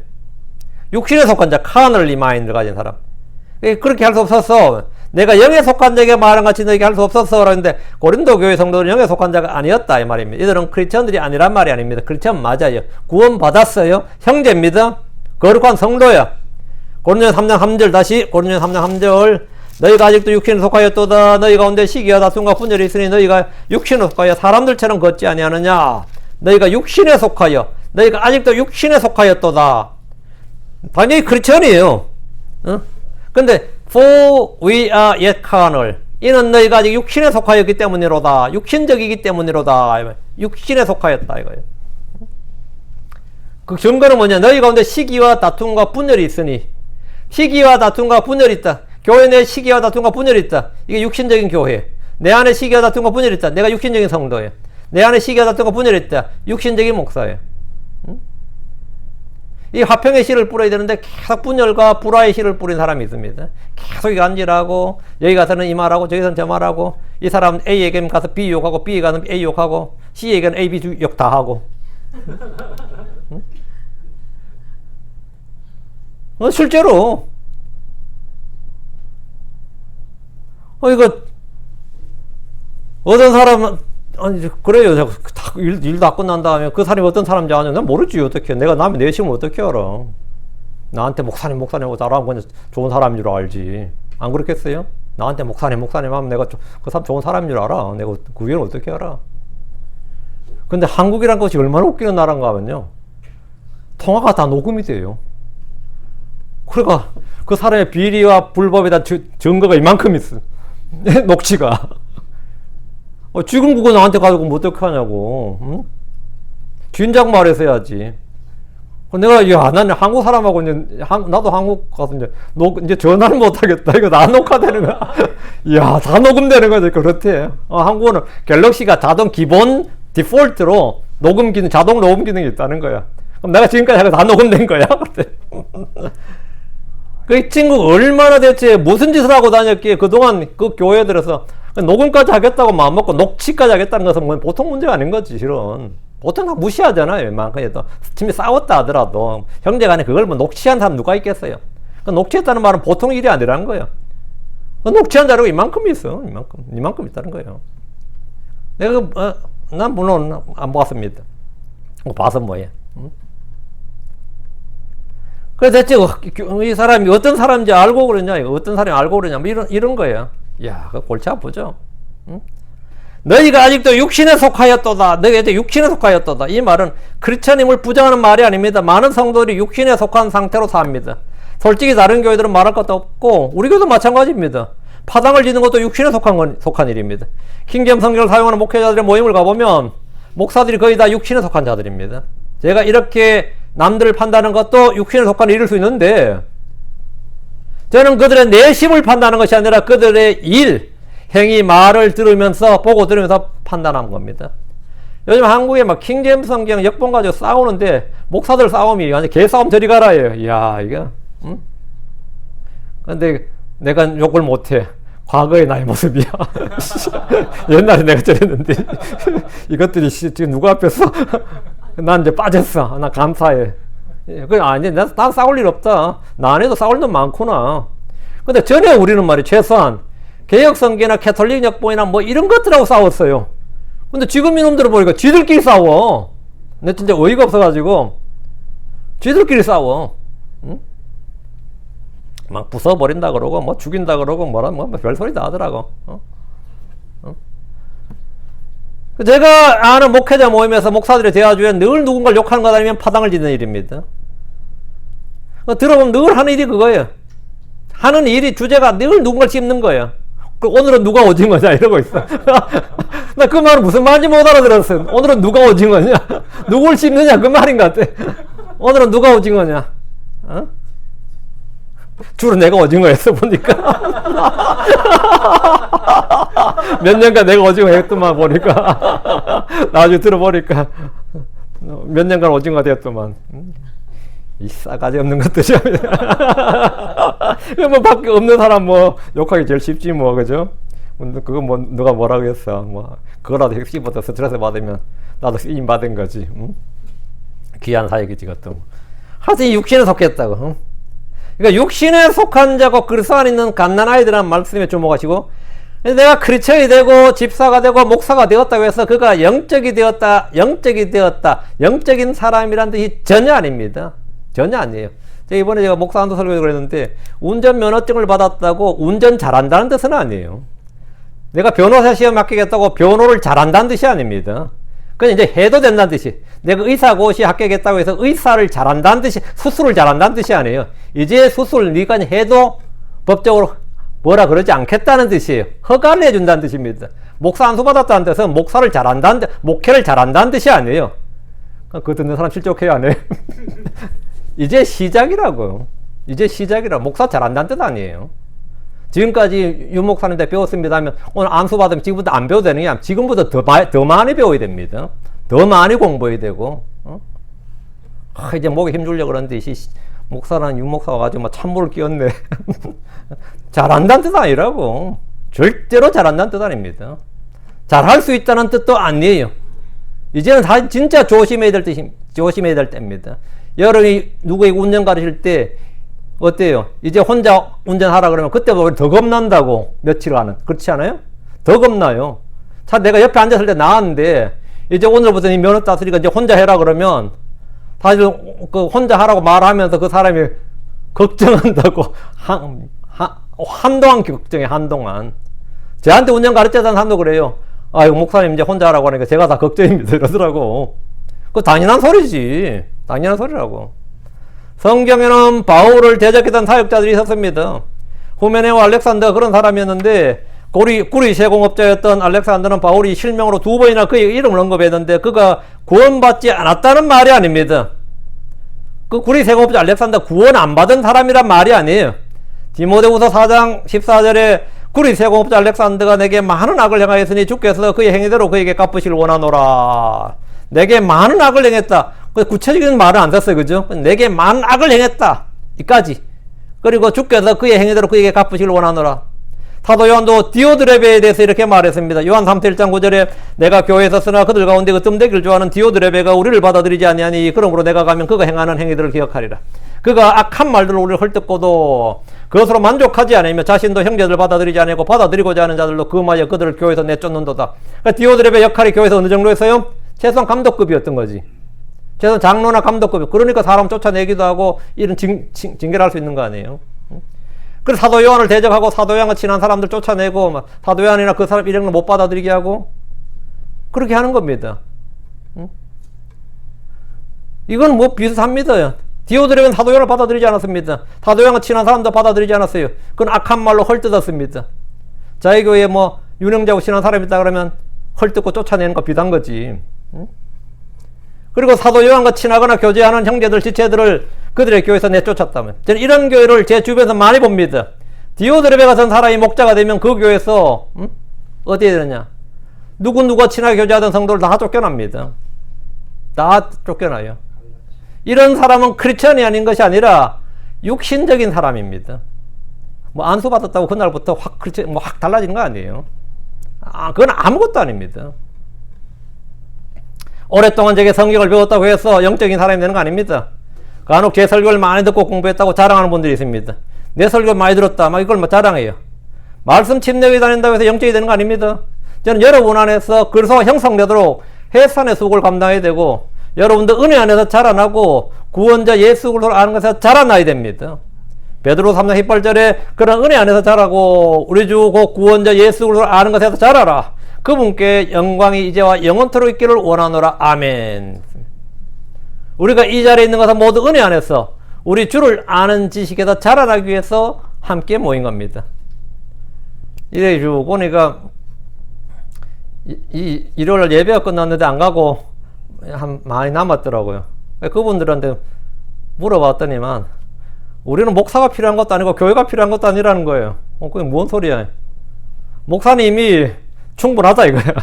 육신에 속한 자 카널리 마인드를 가진 사람. 그렇게 할 수 없었어. 내가 영에 속한 자에게 말한 것 같이 너에게 할 수 없었어. 그러는데 고린도 교회 성도들은 영에 속한 자가 아니었다 이 말입니다. 이들은 크리스천들이 아니란 말이 아닙니다. 크리스천 맞아요. 구원 받았어요. 형제입니다. 거룩한 성도야. 고린도전 3장 3절 다시 고린도전 3장 3절 너희가 아직도 육신에 속하였도다. 너희 가운데 시기와 다툼과 분열이 있으니 너희가 육신에 속하여 사람들처럼 걷지 아니하느냐. 너희가 육신에 속하여 너희가 아직도 육신에 속하였도다. 당연히 크리스천이에요. 근데 For we are yet carnal. 이는 너희가 아직 육신에 속하였기 때문이로다. 육신적이기 때문이로다. 육신에 속하였다 이거예요. 그 증거는 뭐냐? 너희 가운데 시기와 다툼과 분열이 있으니. 시기와 다툼과 분열이 있다. 교회 내 시기와 다툼과 분열이 있다. 이게 육신적인 교회. 내 안에 시기와 다툼과 분열이 있다. 내가 육신적인 성도예요. 내 안에 시기와 다툼과 분열이 있다. 육신적인 목사예요. 이 화평의 씨를 뿌려야 되는데 계속 분열과 불화의 씨를 뿌린 사람이 있습니다. 계속 간질하고 여기 가서는 이 말하고 저기서는 저 말하고 이 사람 A에게는 가서 B 욕하고 B에 가서 A 욕하고 C에게는 A, B 욕 다 하고 실제로 이거 어떤 사람은 아니 그래요. 일 다 끝난 다음에 그 사람이 어떤 사람인지 아냐? 난 모르지. 어떻게 내가 남의 내심을 어떻게 알아? 나한테 목사님하고 잘하면 그냥 좋은 사람인 줄 알지. 안 그렇겠어요? 나한테 목사님 하면 내가 그 사람 좋은 사람인 줄 알아. 내가 그 위를 어떻게 알아? 근데 한국이란 것이 얼마나 웃기는 나라인가 하면요, 통화가 다 녹음이 돼요. 그러니까 그 사람의 비리와 불법에 대한 증거가 이만큼 있어. 녹취가. 지금 그거 나한테 가지고 뭐 어떻게 하냐고. 응? 진작 말해서 해야지. 내가 나는 한국 사람하고 나도 한국 가서 이제 전화를 못 하겠다. 이거 다 녹화되는 거야. 야, 다 녹음되는 거지. 그렇대. 한국은 갤럭시가 자동 기본 디폴트로 자동 녹음 기능이 있다는 거야. 그럼 내가 지금까지 하고 다 녹음된 거야. 그 친구 얼마나 대체 무슨 짓을 하고 다녔기에 그동안 그 교회들에서 녹음까지 하겠다고 마음먹고 녹취까지 하겠다는 것은 뭐 보통 문제가 아닌 거지, 실은. 보통 다 무시하잖아요, 웬만큼 해도. 팀이 싸웠다 하더라도. 형제간에 그걸 뭐 녹취한 사람 누가 있겠어요? 녹취했다는 말은 보통 일이 아니라는 거예요. 녹취한 자료가 이만큼 있어. 이만큼 있다는 거예요. 난 물론 안 봤습니다. 봐서 뭐해. 응? 그래서 대체 이 사람이 어떤 사람인지 알고 그러냐, 어떤 사람이 알고 그러냐, 뭐 이런 거예요. 야, 그 골치 아프죠? 응? 너희가 아직도 육신에 속하였도다. 너희가 아직도 육신에 속하였도다. 이 말은 크리스천임을 부정하는 말이 아닙니다. 많은 성도들이 육신에 속한 상태로 삽니다. 솔직히 다른 교회들은 말할 것도 없고 우리 교회도 마찬가지입니다. 파당을 짓는 것도 육신에 속한 일입니다. 킹제임 성경을 사용하는 목회자들의 모임을 가보면 목사들이 거의 다 육신에 속한 자들입니다. 제가 이렇게 남들을 판단하는 것도 육신에 속한 일일 수 있는데, 저는 그들의 내심을 판단하는 것이 아니라 그들의 일, 행위, 말을 보고 들으면서 판단한 겁니다. 요즘 한국에 막 킹제임 성경 역본 가지고 싸우는데, 목사들 싸움이 완전 개싸움 저리 가라예요. 이야, 이게, 응? 근데 내가 욕을 못해. 과거의 나의 모습이야. 옛날에 내가 저랬는데, 이것들이 지금 누구 앞에서 난 이제 빠졌어. 나 감사해. 아니, 난 싸울 일 없다. 나 안에도 싸울 놈 많구나. 근데 전에 우리는 말이 최소한 개혁성계나 캐톨릭 역본이나 뭐 이런 것들하고 싸웠어요. 근데 지금 이놈들을 보니까 지들끼리 싸워. 내 진짜 어이가 없어가지고 지들끼리 싸워. 응? 막 부숴버린다 그러고 뭐 죽인다 그러고 뭐 별소리 다 하더라고. 제가 아는 목회자 모임에서 목사들의 대화 중에 늘 누군가를 욕하는 것 아니면 파당을 짓는 일입니다. 들어보면 늘 하는 일이 그거예요. 하는 일이 주제가 늘 누군가를 씹는 거예요. 오늘은 누가 오징어냐 이러고 있어. 나 그 말은 무슨 말인지 못 알아들었어. 오늘은 누가 오징어냐? 누굴 씹느냐 그 말인 것 같아. 오늘은 누가 오징어냐? 어? 주로 내가 오징어였어 보니까. 몇 년간 내가 오징어 했더만 보니까. 나중에 들어보니까 몇 년간 오징어 되었더만. 이 싸가지 없는 것들이야. 뭐 밖에 없는 사람 뭐 욕하기 제일 쉽지 뭐, 그죠? 그거 뭐 누가 뭐라고 했어. 뭐 그거라도 씹어서 스트레스 받으면 나도 쓰임 받은 거지. 응? 귀한 사역이지 그것도. 하여튼 육신에 속했다고. 응? 그러니까 육신에 속한 자고 그리스도 안에 있는 갓난아이들이라는 말씀에 주목하시고, 내가 크리스천이 되고 집사가 되고 목사가 되었다고 해서 그가 영적인 사람이란 뜻이 전혀 아닙니다. 전혀 아니에요. 이번에 제가 목사 한도 설교를 그랬는데, 운전면허증을 받았다고 운전 잘한다는 뜻은 아니에요. 내가 변호사 시험 합격했다고 변호를 잘한다는 뜻이 아닙니다. 그건 이제 해도 된다는 뜻이. 내가 의사고시 합격했다고 해서 의사를 잘한다는 뜻이, 수술을 잘한다는 뜻이 아니에요. 이제 수술 네가 해도 법적으로 뭐라 그러지 않겠다는 뜻이에요. 허가를 해준다는 뜻입니다. 목사 안수 받았다는 뜻은 목사를 잘한다는, 목회를 잘한다는 뜻이 아니에요. 그거 듣는 사람 실족해요, 안 해요? 이제 시작이라고요. 이제 시작이라고. 목사 잘한다는 뜻 아니에요. 지금까지 윤 목사님한테 배웠습니다 하면 오늘 안수 받으면 지금부터 안 배워도 되는 게 아니라 지금부터 더 많이 배워야 됩니다. 더 많이 공부해야 되고. 이제 목에 힘주려고 그러는데 목사는 윤목사 와가지고 막 찬물을 끼얹네. 잘한다는 뜻 아니라고. 절대로 잘한다는 뜻 아닙니다. 잘할 수 있다는 뜻도 아니에요. 이제는 다 진짜 조심해야 될 때입니다. 여러분이 누구에게 운전 가르칠 때 어때요? 이제 혼자 운전하라 그러면 그때보다 더 겁난다고, 며칠간은. 그렇지 않아요? 더 겁나요. 차 내가 옆에 앉았을 때 나았는데 이제 오늘부터 이 면허 땄으니까 이제 혼자 해라 그러면 사실 그 혼자 하라고 말하면서 그 사람이 걱정한다고 한동안 걱정해. 한동안 저한테 운전 가르쳤다는 사람도 그래요. 아이고 목사님 이제 혼자 하라고 하니까 제가 다 걱정입니다 이러더라고. 그거 당연한 소리지. 당연한 소리라고. 성경에는 바울을 대적했던 사역자들이 있었습니다. 후메네와 알렉산더가 그런 사람이었는데 구리 세공업자였던 알렉산더는 바울이 실명으로 2번이나 그의 이름을 언급했는데 그가 구원받지 않았다는 말이 아닙니다. 그 구리 세공업자 알렉산더 구원 안 받은 사람이란 말이 아니에요. 디모데후서 4장 14절에 구리 세공업자 알렉산더가 내게 많은 악을 행하였으니 주께서 그의 행위대로 그에게 갚으시길 원하노라. 내게 많은 악을 행했다. 구체적인 말은 안 썼어요. 그죠? 내게 많은 악을 행했다. 이까지. 그리고 주께서 그의 행위대로 그에게 갚으시길 원하노라. 사도 요한도 디오드레베에 대해서 이렇게 말했습니다. 요한 3서 1장 9절에 내가 교회에 있었으나 그들 가운데 그 뜸되기를 좋아하는 디오드레베가 우리를 받아들이지 아니하니 그러므로 내가 가면 그가 행하는 행위들을 기억하리라. 그가 악한 말들을 우리를 헐뜯고도 그것으로 만족하지 않으며 자신도 형제들을 받아들이지 않고 받아들이고자 하는 자들도 금하여 그들을 교회에서 내쫓는도다. 그러니까 디오드레베 역할이 교회에서 어느 정도였어요? 최소한 감독급이었던 거지. 최소한 장로나 감독급. 그러니까 사람 쫓아내기도 하고 이런 징계를 할 수 있는 거 아니에요. 그래서 사도 요한을 대적하고 사도 요한과 친한 사람들 쫓아내고 막 사도 요한이나 그 사람 이런 걸 못 받아들이게 하고 그렇게 하는 겁니다. 이건 뭐 비슷합니다. 디오드레베는 사도 요한을 받아들이지 않았습니다. 사도 요한과 친한 사람도 받아들이지 않았어요. 그건 악한 말로 헐뜯었습니다. 자기 교회에 뭐 유능자고 친한 사람이 있다 그러면 헐뜯고 쫓아내는 거 비슷한 거지. 그리고 사도 요한과 친하거나 교제하는 형제들, 지체들을 그들의 교회에서 내쫓았다면, 저는 이런 교회를 제 주변에서 많이 봅니다. 디오드레베 같은 사람이 목자가 되면 그 교회에서 어디에 되느냐? 누구누구와 친하게 교제하던 성도를 다 쫓겨납니다. 다 쫓겨나요. 이런 사람은 크리스천이 아닌 것이 아니라 육신적인 사람입니다. 뭐 안수 받았다고 그날부터 확 달라지는 거 아니에요. 그건 아무것도 아닙니다. 오랫동안 제게 성경을 배웠다고 해서 영적인 사람이 되는 거 아닙니다. 간혹 제 설교를 많이 듣고 공부했다고 자랑하는 분들이 있습니다. 내 설교 많이 들었다. 막 이걸 자랑해요. 말씀 침례에 다닌다고 해서 영적이 되는 거 아닙니다. 저는 여러분 안에서 그리스도가 형성되도록 해산의 수고를 감당해야 되고 여러분들 은혜 안에서 자라나고 구원자 예수 그리스도를 아는 것에서 자라나야 됩니다. 베드로 3장 18절에 그런 은혜 안에서 자라고 우리 주 곧 구원자 예수 그리스도를 아는 것에서 자라라. 그분께 영광이 이제와 영원토록 있기를 원하노라. 아멘. 우리가 이 자리에 있는 것은 모두 은혜 안에서 우리 주를 아는 지식에서 자라나기 위해서 함께 모인 겁니다. 이래 쭉 보니까 일요일 예배가 끝났는데 안 가고 많이 남았더라고요. 그분들한테 물어봤더니만 우리는 목사가 필요한 것도 아니고 교회가 필요한 것도 아니라는 거예요. 그게 뭔 소리야? 목사님이 충분하다 이거야.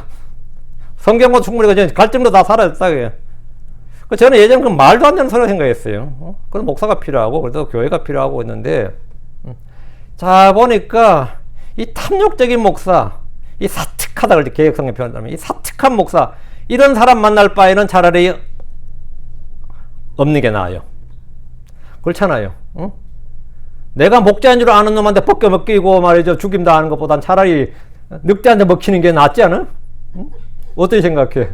성경과 충분히 그냥 갈증도 다 사라졌다 그게. 저는 예전에 그 말도 안 되는 소리 생각했어요. 그럼 목사가 필요하고 그래도 교회가 필요하고 있는데 자 보니까 이 탐욕적인 목사, 이 사특하다 그럴 때 개혁성에 표현하면 이 사특한 목사 이런 사람 만날 바에는 차라리 없는 게 나아요. 그렇잖아요. 응? 내가 목자인 줄 아는 놈한테 벗겨 먹기고 말이죠 죽임 당하는 것보단 차라리 늑대한테 먹히는 게 낫지 않아? 응? 어떻게 생각해?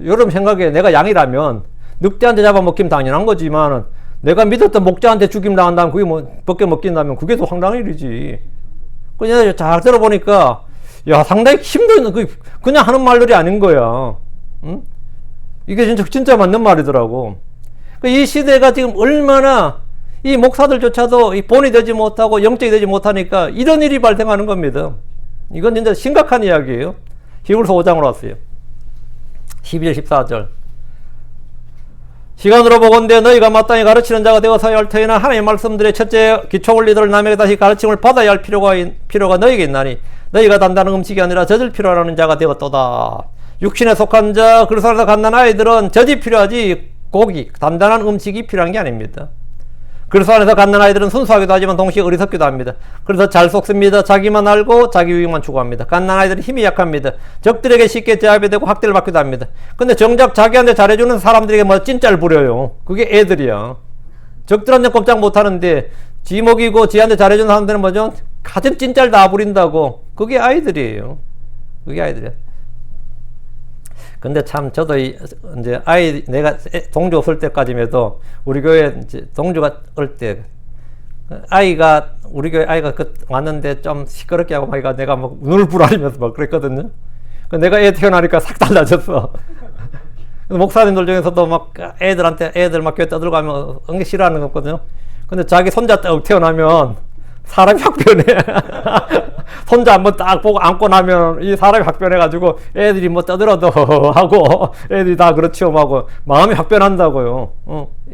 여러분 생각에 내가 양이라면 늑대한테 잡아먹히면 당연한 거지만 내가 믿었던 목자한테 죽임 당한다면 그게 뭐 벗겨 먹긴다면 그게 더 황당한 일이지. 그냥 잘 들어보니까 야 상당히 힘든 그냥 하는 말들이 아닌 거야. 응? 이게 진짜 맞는 말이더라고. 이 시대가 지금 얼마나 이 목사들조차도 본이 되지 못하고 영적이 되지 못하니까 이런 일이 발생하는 겁니다. 이건 진짜 심각한 이야기예요. 히브리서 5장으로 왔어요. 12절 14절 시간으로 보건대 너희가 마땅히 가르치는 자가 되어서야 할 터이나 하나님의 말씀들의 첫째 기초 원리들을 남에게 다시 가르침을 받아야 할 필요가 너희에게 있나니 너희가 단단한 음식이 아니라 젖을 필요로 하는 자가 되었도다. 육신에 속한 자 그리스도 안에서 갓난 아이들은 젖이 필요하지 고기, 단단한 음식이 필요한 게 아닙니다. 그래서 안에서 갓난아이들은 순수하기도 하지만 동시에 어리석기도 합니다. 그래서 잘 속습니다. 자기만 알고 자기 유익만 추구합니다. 갓난아이들은 힘이 약합니다. 적들에게 쉽게 제압이 되고 학대를 받기도 합니다. 근데 정작 자기한테 잘해주는 사람들에게 뭐 찐짜를 부려요. 그게 애들이야. 적들한테 꼼짝 못하는데 지 먹이고 지한테 잘해주는 사람들은 뭐죠? 가진 찐짜를 다 부린다고. 그게 아이들이에요. 그게 아이들이야. 근데 참 저도 이제 내가 동주 없을 때까지만 해도 우리 교회 이제 동주가 올 때 우리 교회 아이가 왔는데 좀 시끄럽게 하고 막 내가 막 눈을 부라리면서 막 그랬거든요. 내가 애 태어나니까 싹 달라졌어. 목사님들 중에서도 막 애들 막 교회 떠들고 하면 은근 싫어하는 거거든요. 근데 자기 손자 딱 태어나면 사람이 확 변해. 손자 한번 딱 보고 안고 나면 이 사람이 확 변해가지고 애들이 뭐 떠들어도 하고 애들이 다 그렇죠 하고 마음이 확 변한다고요.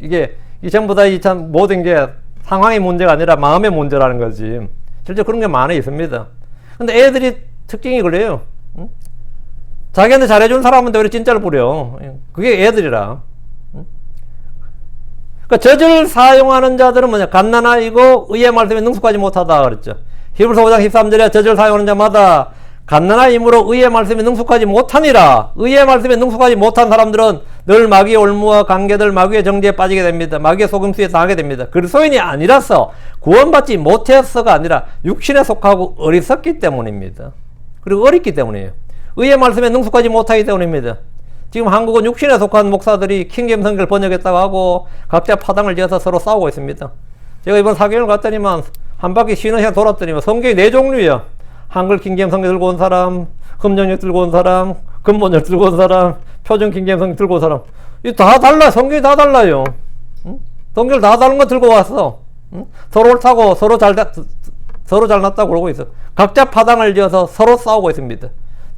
이게 전부 다 이 참 모든 게 상황의 문제가 아니라 마음의 문제라는 거지. 실제 그런 게 많이 있습니다. 근데 애들이 특징이 그래요. 자기한테 잘해주는 사람한테 왜 진짜를 부려. 그게 애들이라. 그러니까 젖을 사용하는 자들은 뭐냐? 갓난아이고 의의 말씀에 능숙하지 못하다 그랬죠. 히브리서 5장 13절에 젖을 사용하는 자마다 갓난아이므로 의의 말씀에 능숙하지 못하니라. 의의 말씀에 능숙하지 못한 사람들은 늘 마귀의 올무와 관계들 마귀의 정죄에 빠지게 됩니다. 마귀의 속임수에 당하게 됩니다. 그리스도인이 아니라서 구원받지 못해서가 아니라 육신에 속하고 어리석기 때문입니다. 그리고 어렵기 때문이에요. 의의 말씀에 능숙하지 못하기 때문입니다. 지금 한국은 육신에 속한 목사들이 킹제임스 성경을 번역했다고 하고 각자 파당을 지어서 서로 싸우고 있습니다. 제가 이번 사경을 갔더니만 한 바퀴 쉬는 시간 돌았더니만 성경이 4종류야. 한글 킹제임스 성경 들고 온 사람, 흠정역 들고 온 사람, 근본역 들고 온 사람, 표준 킹제임스 성경 들고 온 사람. 이 다 달라. 성경이 다 달라요. 성경을 다 다른 거 들고 왔어. 서로 옳다고 서로 잘났다고 그러고 있어. 각자 파당을 지어서 서로 싸우고 있습니다.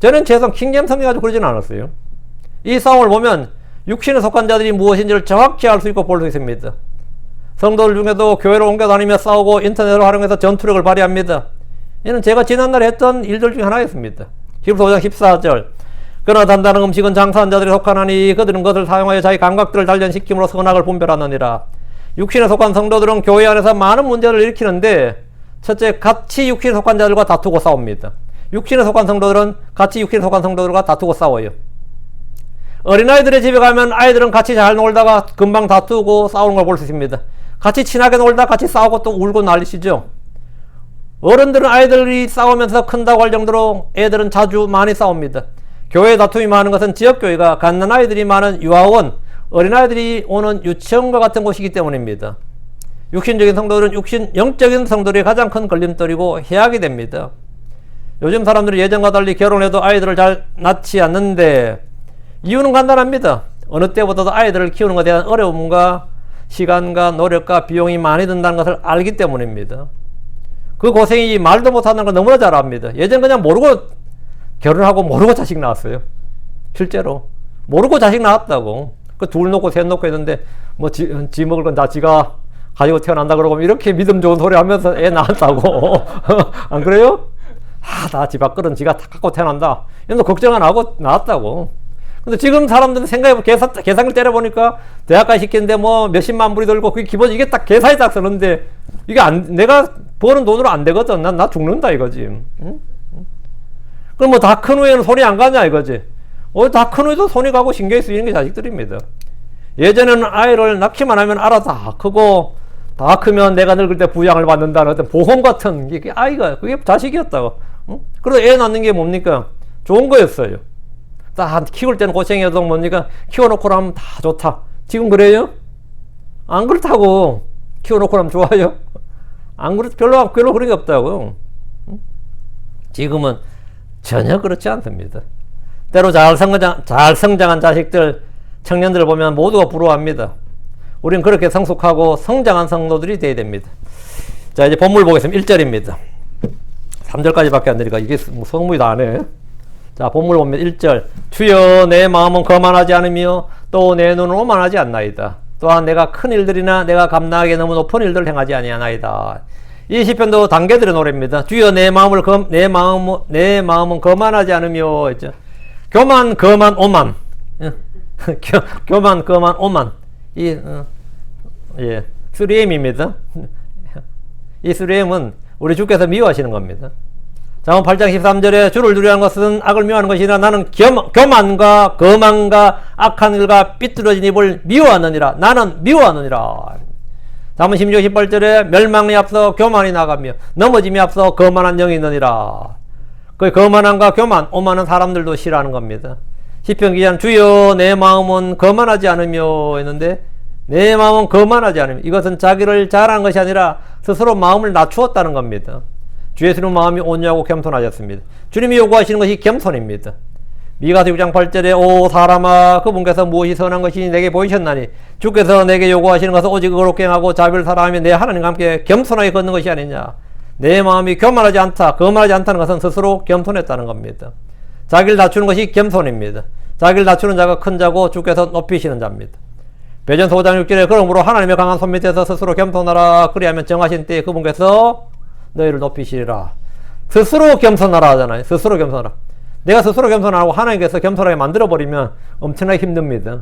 저는 죄송 킹제임스 성경 가지고 그러지는 않았어요. 이 싸움을 보면 육신에 속한 자들이 무엇인지를 정확히 알 수 있고 볼 수 있습니다. 성도들 중에도 교회를 옮겨 다니며 싸우고 인터넷을 활용해서 전투력을 발휘합니다. 이는 제가 지난날에 했던 일들 중에 하나였습니다. 히브리서 5장 14절 그러나 단단한 음식은 장사한 자들이 속하나니 그들은 그것을 사용하여 자기 감각들을 단련시킴으로 선악을 분별하느니라. 육신에 속한 성도들은 교회 안에서 많은 문제를 일으키는데 첫째, 같이 육신에 속한 자들과 다투고 싸웁니다. 육신에 속한 성도들은 같이 육신에 속한 성도들과 다투고 싸워요. 어린아이들의 집에 가면 아이들은 같이 잘 놀다가 금방 다투고 싸우는 걸 볼 수 있습니다. 같이 친하게 놀다 같이 싸우고 또 울고 난리시죠. 어른들은 아이들이 싸우면서 큰다고 할 정도로 애들은 자주 많이 싸웁니다. 교회 다툼이 많은 것은 지역교회가 갓난아이들이 많은 유아원, 어린아이들이 오는 유치원과 같은 곳이기 때문입니다. 육신적인 성도들은 영적인 성도들이 가장 큰 걸림돌이고 해악이 됩니다. 요즘 사람들이 예전과 달리 결혼해도 아이들을 잘 낳지 않는데 이유는 간단합니다. 어느 때보다도 아이들을 키우는 것에 대한 어려움과 시간과 노력과 비용이 많이 든다는 것을 알기 때문입니다. 그 고생이 말도 못하는 걸 너무나 잘 압니다. 예전 그냥 모르고 결혼하고 모르고 자식 낳았어요. 실제로 모르고 자식 낳았다고. 그 둘 놓고 셋 놓고 했는데 뭐 지 먹을 건 다 지가 가지고 태어난다 그러고 이렇게 믿음 좋은 소리 하면서 애 낳았다고. 안 그래요? 다 지 밖으로는 지가 다 갖고 태어난다. 이런 거 걱정 안 하고 낳았다고. 근데 지금 사람들은 생각해보면 계산을 때려보니까 대학까지 시키는데 뭐 몇십만 불이 들고 그게 기본 이게 딱 계산이 딱 쓰는데 이게 내가 버는 돈으로 안 되거든. 나 죽는다 이거지. 응? 그럼 뭐 다 큰 후에는 손이 안 가냐 이거지. 다 큰 후에도 손이 가고 신경이 쓰이는 게 자식들입니다. 예전에는 아이를 낳기만 하면 알아서 다 크고 다 크면 내가 늙을 때 부양을 받는다는 어떤 보험 같은 게 아이가 그게 자식이었다고. 응? 그래서 애 낳는 게 뭡니까? 좋은 거였어요. 다 키울 때는 고생해도 뭡니까? 키워놓고 나면 다 좋다. 지금 그래요? 안 그렇다고. 키워놓고 나면 좋아요? 안 별로 그런 게 없다고. 지금은 전혀 그렇지 않습니다. 때로 잘 성장한 자식들, 청년들을 보면 모두가 부러워합니다. 우린 그렇게 성숙하고 성장한 성도들이 되어야 됩니다. 자, 이제 본문 보겠습니다. 1절입니다. 3절까지밖에 안 되니까 이게 성문이 다 안 해. 자, 본문 보면 1절. 주여 내 마음은 거만하지 않으며 또 내 눈은 오만하지 않나이다. 또한 내가 큰 일들이나 내가 감당하기에 너무 높은 일들을 행하지 아니하나이다. 이 시편도 단계들의 노래입니다. 주여 내 마음은 거만하지 않으며 했죠. 교만, 거만, 오만. 교만, 거만, 오만. 예, 3M입니다. 이 3M은 우리 주께서 미워하시는 겁니다. 잠언 8장 13절에 주를 두려워하는 것은 악을 미워하는 것이라 나는 교만과 거만과 악한 일과 삐뚤어진 입을 미워하느니라. 나는 미워하느니라. 잠언 16장 18절에 멸망이 앞서 교만이 나가며 넘어짐이 앞서 거만한 영이 있느니라. 그 거만함과 교만, 오만한 사람들도 싫어하는 겁니다. 시편 기자는 주여 내 마음은 거만하지 않으며 했는데 내 마음은 거만하지 않으며 이것은 자기를 자랑한 것이 아니라 스스로 마음을 낮추었다는 겁니다. 주 예수는 마음이 온유하고 겸손하셨습니다. 주님이 요구하시는 것이 겸손입니다. 미가서 6장 8절에 오 사람아 그분께서 무엇이 선한 것이 내게 보이셨나니 주께서 내게 요구하시는 것은 오직 의롭게 행하고 자비를 사랑하며 내 하나님과 함께 겸손하게 걷는 것이 아니냐. 내 마음이 교만하지 않다. 거만하지 않다는 것은 스스로 겸손했다는 겁니다. 자기를 낮추는 것이 겸손입니다. 자기를 낮추는 자가 큰 자고 주께서 높이시는 자입니다. 베전서 5장 6절에 그러므로 하나님의 강한 손 밑에서 스스로 겸손하라. 그리하면 정하신 때에 그분께서 너희를 높이시리라. 스스로 겸손하라 하잖아요. 스스로 겸손하라. 내가 스스로 겸손하고 하나님께서 겸손하게 만들어버리면 엄청나게 힘듭니다.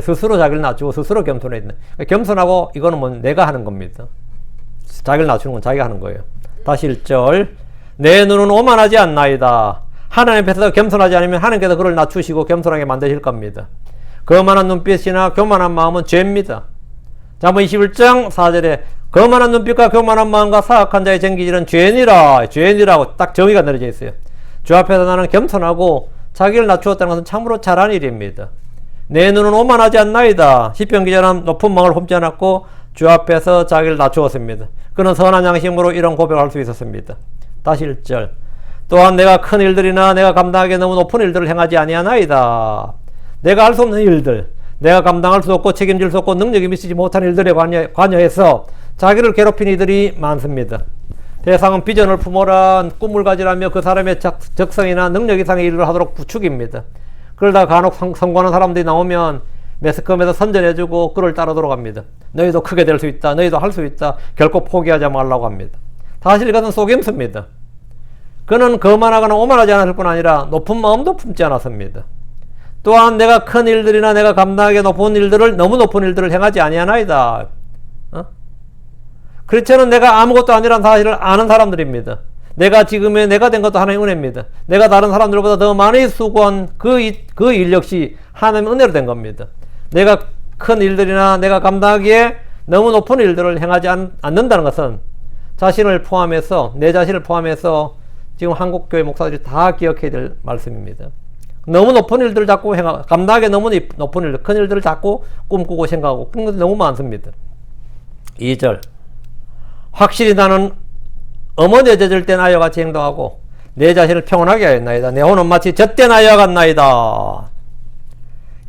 스스로 자기를 낮추고 스스로 겸손해야 된다. 겸손하고 이거는 뭐 내가 하는 겁니다. 자기를 낮추는 건 자기가 하는 거예요. 다시 1절 내 눈은 오만하지 않나이다. 하나님 앞에서 겸손하지 않으면 하나님께서 그를 낮추시고 겸손하게 만드실 겁니다. 거만한 눈빛이나 교만한 마음은 죄입니다. 잠언 21장 4절에 거만한 눈빛과 교만한 마음과 사악한 자의 정기질은 죄니라. 죄니라고 딱 정의가 내려져 있어요. 주 앞에서 나는 겸손하고 자기를 낮추었다는 것은 참으로 잘한 일입니다. 내 눈은 오만하지 않나이다. 시편 기자는 높은 망을 홈지 않았고 주 앞에서 자기를 낮추었습니다. 그는 선한 양심으로 이런 고백을 할 수 있었습니다. 다시 1절 또한 내가 큰 일들이나 내가 감당하기 너무 높은 일들을 행하지 아니하나이다. 내가 할 수 없는 일들, 내가 감당할 수 없고 책임질 수 없고 능력이 미치지 못한 일들에 관여해서 자기를 괴롭힌 이들이 많습니다. 대상은 비전을 품어라 꿈을 가지라며 그 사람의 적성이나 능력 이상의 일을 하도록 부추깁니다. 그러다 간혹 성공하는 사람들이 나오면 매스컴에서 선전해주고 그를 따르도록 합니다. 너희도 크게 될 수 있다. 너희도 할 수 있다. 결코 포기하지 말라고 합니다. 사실 이것은 속임수입니다. 그는 거만하거나 오만하지 않았을 뿐 아니라 높은 마음도 품지 않았습니다. 또한 내가 큰 일들이나 내가 감당하기 높은 일들을 너무 높은 일들을 행하지 아니하나이다. 크리스천은 내가 아무것도 아니라는 사실을 아는 사람들입니다. 내가 지금의 내가 된 것도 하나님의 은혜입니다. 내가 다른 사람들보다 더 많이 수고한 그 일 역시 하나님의 은혜로 된 겁니다. 내가 큰 일들이나 내가 감당하기에 너무 높은 일들을 행하지 않는다는 것은 자신을 포함해서 내 자신을 포함해서 지금 한국교회 목사들이 다 기억해야 될 말씀입니다. 너무 높은 일들을 자꾸 감당하기에 너무 높은 일들, 큰 일들을 자꾸 꿈꾸고 생각하고 그런 것이 너무 많습니다. 2절 확실히 나는 어머니의 젖을 땐 아이와 같이 행동하고 내 자신을 평온하게 하였나이다. 내 혼은 마치 젖된 아이와 같나이다.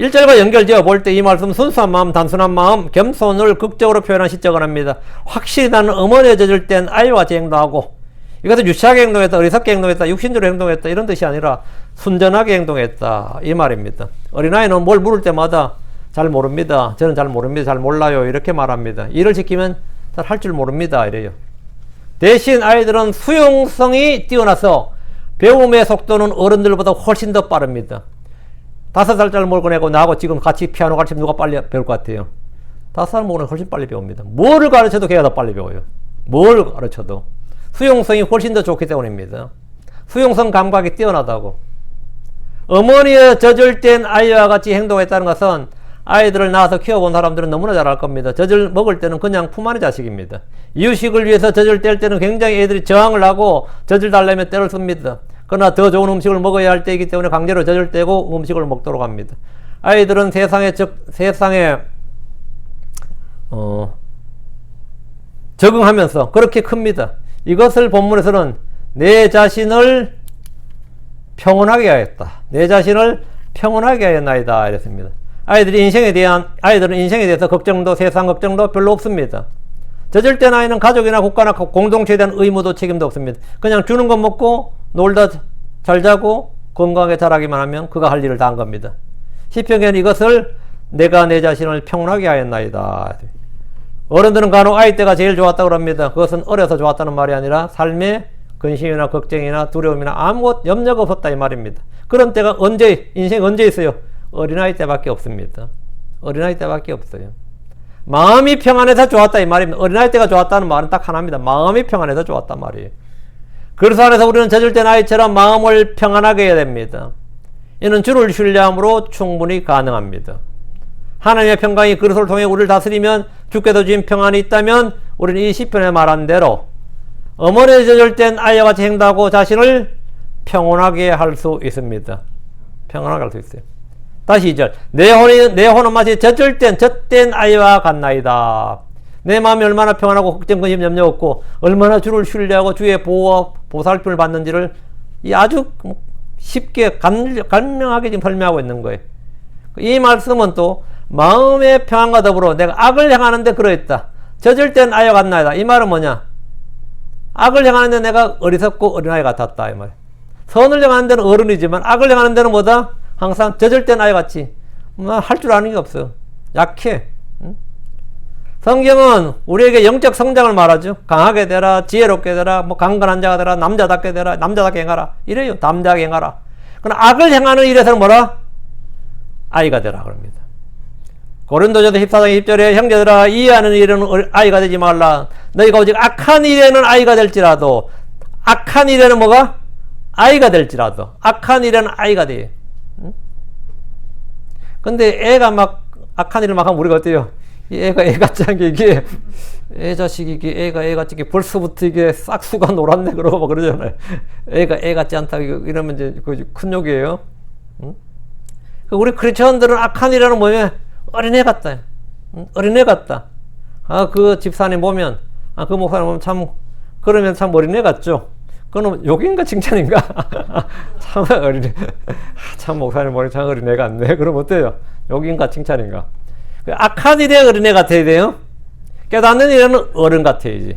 1절과 연결지어 볼 때 이 말씀 순수한 마음, 단순한 마음, 겸손을 극적으로 표현한 시적을 합니다. 확실히 나는 어머니의 젖을 땐 아이와 같이 행동하고 이것은 유치하게 행동했다, 어리석게 행동했다, 육신적으로 행동했다 이런 뜻이 아니라 순전하게 행동했다 이 말입니다. 어린아이는 뭘 물을 때마다 잘 모릅니다. 저는 잘 모릅니다. 잘 몰라요. 이렇게 말합니다. 일을 시키면 잘 할 줄 모릅니다. 이래요. 대신 아이들은 수용성이 뛰어나서 배움의 속도는 어른들보다 훨씬 더 빠릅니다. 5살짜리 몰고 내고 나하고 지금 같이 피아노 가르치면 누가 빨리 배울 것 같아요? 5살 먹으면 훨씬 빨리 배웁니다. 뭐를 가르쳐도 걔가 더 빨리 배워요. 뭘 가르쳐도. 수용성이 훨씬 더 좋기 때문입니다. 수용성 감각이 뛰어나다고. 어머니의 젖을 땐 아이와 같이 행동했다는 것은 아이들을 낳아서 키워본 사람들은 너무나 잘 알 겁니다. 젖을 먹을 때는 그냥 품 안의 자식입니다. 이유식을 위해서 젖을 뗄 때는 굉장히 애들이 저항을 하고 젖을 달라면 때를 씁니다. 그러나 더 좋은 음식을 먹어야 할 때이기 때문에 강제로 젖을 떼고 음식을 먹도록 합니다. 아이들은 세상에 적응하면서 그렇게 큽니다. 이것을 본문에서는 내 자신을 평온하게 하였다. 내 자신을 평온하게 하였나이다. 이랬습니다. 아이들은 인생에 대해서 걱정도 세상 걱정도 별로 없습니다. 젖을 땐 아이는 가족이나 국가나 공동체에 대한 의무도 책임도 없습니다. 그냥 주는 것 먹고 놀다 잘 자고 건강하게 자라기만 하면 그가 할 일을 다 한 겁니다. 시편에는 이것을 내가 내 자신을 평온하게 하였나이다. 어른들은 간혹 아이 때가 제일 좋았다고 합니다. 그것은 어려서 좋았다는 말이 아니라 삶에 근심이나 걱정이나 두려움이나 아무 염려가 없었다 이 말입니다. 그런 때가 인생에 언제 있어요? 어린아이 때밖에 없습니다. 어린아이 때밖에 없어요. 마음이 평안해서 좋았다 이 말입니다. 어린아이 때가 좋았다는 말은 딱 하나입니다. 마음이 평안해서 좋았단 말이에요. 그래서 안에서 우리는 젖을 땐 아이처럼 마음을 평안하게 해야 됩니다. 이는 주를 신뢰함으로 충분히 가능합니다. 하나님의 평강이 그릇을 통해 우리를 다스리면 주께서 주신 평안이 있다면 우리는 이 시편에 말한 대로 어머니의 젖을 땐 아이와 같이 행동하고 자신을 평온하게 할 수 있습니다. 평안하게 할 수 있어요. 다시 2절. 내 혼은 마치 젖된 아이와 같나이다. 내 마음이 얼마나 평안하고 걱정, 근심, 염려 없고 얼마나 주를 신뢰하고 주의 보호와 보살핌을 받는지를 아주 쉽게 간명하게 지금 설명하고 있는 거예요. 이 말씀은 또 마음의 평안과 더불어 내가 악을 행하는데 그러했다. 젖을 땐 아이와 같나이다. 이 말은 뭐냐? 악을 행하는데 내가 어리석고 어린아이 같았다 이 말이에요. 선을 행하는 데는 어른이지만 악을 행하는 데는 뭐다? 항상 젖을 땐 아이같이 할 줄 아는 게 없어. 약해. 성경은 우리에게 영적 성장을 말하죠. 강하게 되라, 지혜롭게 되라, 뭐 강건한 자가 되라, 남자답게 되라, 남자답게 행하라. 이래요. 남자답게 행하라. 그러나 악을 행하는 일에서는 뭐라? 아이가 되라 그럽니다. 고린도전서 14장 10절에 형제들아 이해하는 일에는 아이가 되지 말라. 너희가 오직 악한 일에는 아이가 될지라도 악한 일에는 뭐가? 아이가 될지라도 악한 일에는 아이가 돼. 근데 애가 막 악한 일을 막 하면 우리가 어때요? 이 애가 애 같지 않게 이게 애 자식이 이게 애가 같지 이게 벌써부터 이게 싹수가 놀았네 그러고 막 그러잖아요. 애가 애 같지 않다 이러면 이제 그 큰 욕이에요. 응? 우리 크리스천들은 악한 일이라는 뭐예요? 어린애 같다. 응? 어린애 같다. 그 집사님 보면 그 목사님 보면 참 그러면 참 어린애 같죠. 그건 욕인가 칭찬인가? 참 어린애. 참 목사님 보니 참 어린애 같네. 그럼 어때요? 욕인가 칭찬인가? 악한 일에 어린애 같아야 돼요. 깨닫는 일에는 어른 같아야지.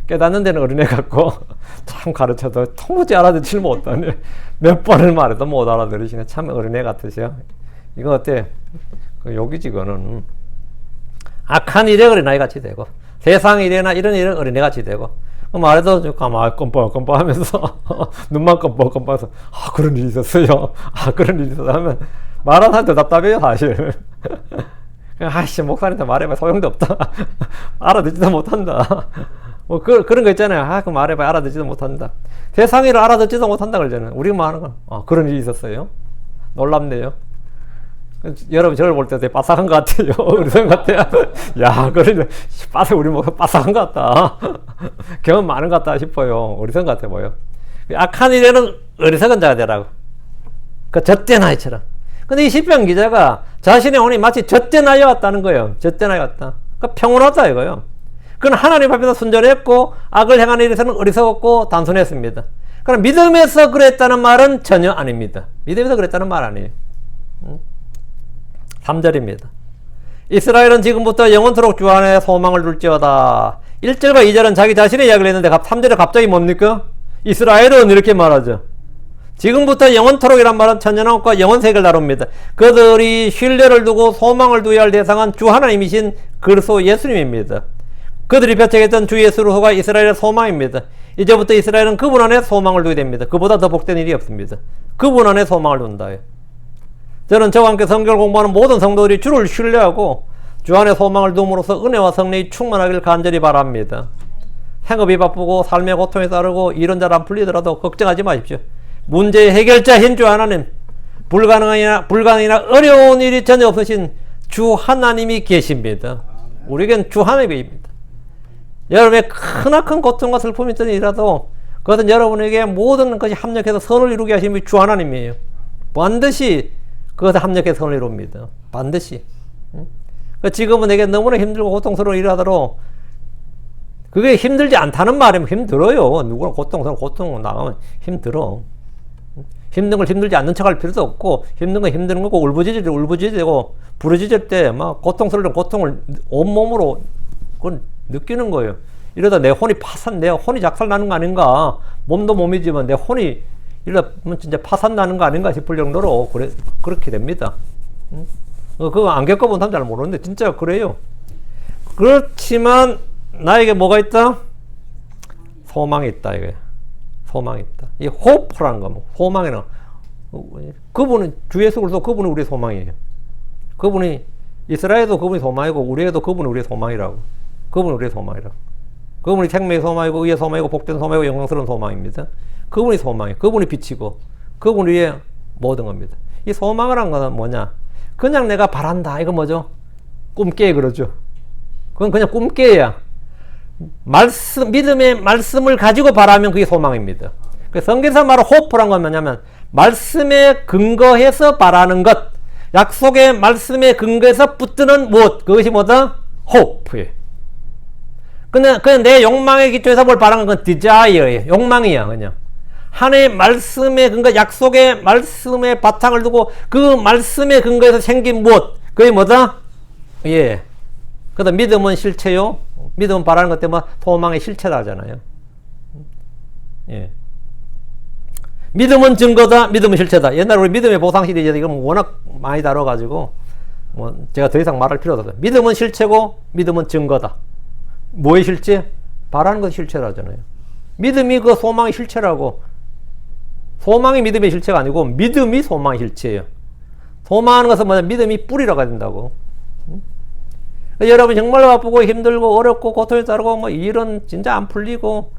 깨닫는 데는 어린애 같고 참 가르쳐도 도무지 알아듣지를 못하네. 몇 번을 말해도 못 알아들으시네. 참 어린애 같으세요. 이거 어때? 그 욕이지 그거는. 악한 일에 어린아이 같이 되고 세상 일에나 이런 일은 어린애 같이 되고 말해도 가만히 껌뻑껌뻑 하면서 눈만 껌뻑껌뻑해서 그런 일이 있었어요. 그런 일이 있었어 하면 말하는 사람도 답답해요 사실. 아이씨 목사님한테 말해봐 소용도 없다. 알아듣지도 못한다. 뭐 그런 거 있잖아요. 그 말해봐 알아듣지도 못한다. 세상 일을 알아듣지도 못한다 그러잖아요. 우리가 뭐 하는 건 그런 일이 있었어요. 놀랍네요. 여러분 저를 볼 때 되게 빠삭한 것 같아요. 어리석은 것 같아요. 야, 그러네. 우리 뭐 빠삭한 것 같다. 경험 많은 것 같다 싶어요. 어리석은 것 같아 보여. 악한 일에는 어리석은 자가 되라고. 그 젖된 아이처럼. 근데 이 시편 기자가 자신의 혼이 마치 젖된 아이 같다는 거예요. 젖된 아이 같다. 그러니까 평온하다 이거예요. 그건 하나님 앞에서 순전했고 악을 행하는 일에서는 어리석었고 단순했습니다. 그럼 믿음에서 그랬다는 말은 전혀 아닙니다. 믿음에서 그랬다는 말 아니에요. 3절입니다. 이스라엘은 지금부터 영원토록 주 안에 소망을 둘지어다. 1절과 2절은 자기 자신의 이야기를 했는데 3절에 갑자기 뭡니까? 이스라엘은 이렇게 말하죠. 지금부터 영원토록이란 말은 천년왕국과 영원세계를 다룹니다. 그들이 신뢰를 두고 소망을 두어야 할 대상은 주 하나님이신 그리스도 예수님입니다. 그들이 표책했던 주 예수가 이스라엘의 소망입니다. 이제부터 이스라엘은 그분 안에 소망을 두게 됩니다. 그보다 더 복된 일이 없습니다. 그분 안에 소망을 둔다요. 저는 저와 함께 성경을 공부하는 모든 성도들이 주를 신뢰하고 주 안에 소망을 둠으로써 은혜와 성령이 충만하길 간절히 바랍니다. 생업이 바쁘고 삶의 고통에 따르고 이런 잘 안 풀리더라도 걱정하지 마십시오. 문제의 해결자인 주 하나님, 불가능이나 어려운 일이 전혀 없으신 주 하나님이 계십니다. 우리에겐 주 하나님입니다. 여러분의 크나큰 고통과 슬픔이 있더라도 그것은 여러분에게 모든 것이 합력해서 선을 이루게 하신 분이 주 하나님이에요. 반드시 그것을 합력해서 선을 이룹니다. 반드시. 지금은 내게 너무나 힘들고 고통스러운 일을 하도록 그게 힘들지 않다는 말이면 힘들어요. 누구나 고통 나가면 힘들어. 힘든 걸 힘들지 않는 척 할 필요도 없고 힘든 건 힘든 거고 울부짖고 부르짖을 때 막 고통스러운 고통을 온몸으로 그건 느끼는 거예요. 이러다 내 혼이 작살 나는 거 아닌가. 몸도 몸이지만 내 혼이 이러다 진짜 파산 나는 거 아닌가 싶을 정도로 그렇게 됩니다. 그거 안 겪어본 사람 잘 모르는데 진짜 그래요. 그렇지만 나에게 뭐가 있다? 소망이 있다 이거야. 소망이 있다. 이 호프라는 거, 소망이는 그분은 주 예수 그리스도 그분이 우리의 소망이에요. 그분이 이스라엘도 그분이 소망이고 우리에도 그분이 우리의 소망이라고. 그분이 우리의 소망이라고. 그분이 생명의 소망이고 의의 소망이고 복된 소망이고 영광스러운 소망입니다. 그분이 소망이에요. 그분이 빛이고 그분이 우리의 모든 겁니다. 이 소망이란 거는 뭐냐? 그냥 내가 바란다. 이거 뭐죠? 꿈깨 그러죠. 그건 그냥 꿈깨야. 믿음의 말씀을 가지고 바라면 그게 소망입니다. 성경에서 말하는 호프란 건 뭐냐면 말씀에 근거해서 바라는 것, 약속의 말씀에 근거해서 붙드는 무엇, 그것이 뭐다? 호프예요. 그냥 내 욕망의 기초에서 뭘 바라는 건 디자이어예요. 욕망이야 그냥. 하나님의 말씀에 근거, 약속의 말씀에 바탕을 두고 그 말씀에 근거해서 생긴 무엇, 그게 뭐다? 예. 그다음 믿음은 실체요. 믿음은 바라는 것 때문에 소망의 실체다 하잖아요. 예. 믿음은 증거다. 믿음은 실체다. 옛날에 우리 믿음의 보상시대 이건 워낙 많이 다뤄가지고 뭐 제가 더 이상 말할 필요도 없어요. 믿음은 실체고 믿음은 증거다. 뭐의 실체? 바라는 것이 실체라잖아요. 믿음이 그 소망의 실체라고. 소망이 믿음의 실체가 아니고 믿음이 소망의 실체예요. 소망하는 것은 뭐냐? 믿음이 뿌리라고 해야 된다고. 여러분 정말 바쁘고 힘들고 어렵고 고통에 따르고 뭐 일은 진짜 안 풀리고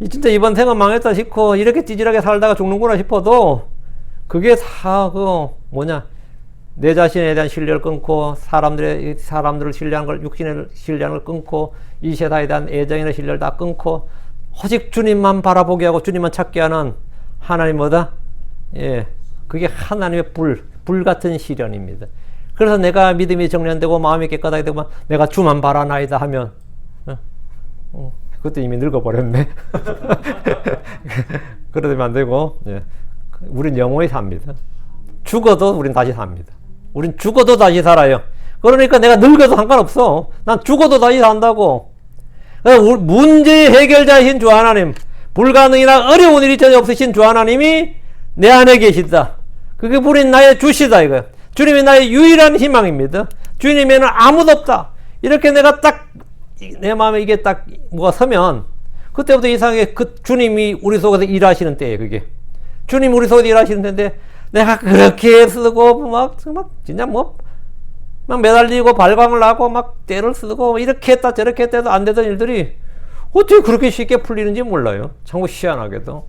진짜 이번 생은 망했다 싶고 이렇게 찌질하게 살다가 죽는구나 싶어도 그게 다 그 뭐냐? 내 자신에 대한 신뢰를 끊고 사람들을 신뢰하는 걸, 육신을 신뢰하는 걸 끊고 이 세상에 대한 애정이나 신뢰를 다 끊고 오직 주님만 바라보게 하고 주님만 찾게 하는 하나님 뭐다? 예, 그게 하나님의 불 같은 시련입니다. 그래서 내가 믿음이 정련되고 마음이 깨끗하게 되고 내가 주만 바라나이다 하면 그것도 이미 늙어버렸네. 그러면 안 되고, 예. 우린 영원히 삽니다. 죽어도 우린 다시 삽니다. 우린 죽어도 다시 살아요. 그러니까 내가 늙어도 상관없어. 난 죽어도 다시 산다고. 문제의 해결자이신 주 하나님, 불가능이나 어려운 일이 전혀 없으신 주 하나님이 내 안에 계시다. 그게 우린 나의 주시다 이거예요. 주님이 나의 유일한 희망입니다. 주님에는 아무도 없다. 이렇게 내가 딱 내 마음에 이게 딱 뭐가 서면 그때부터 이상하게 그 주님이 우리 속에서 일하시는 때예요. 그게 주님이 우리 속에서 일하시는 때인데 내가 그렇게 쓰고 막 진짜 뭐 막 매달리고 발광을 하고 막 때를 쓰고 이렇게 했다 저렇게 했다 해도 안 되던 일들이 어떻게 그렇게 쉽게 풀리는지 몰라요. 참 희한하게도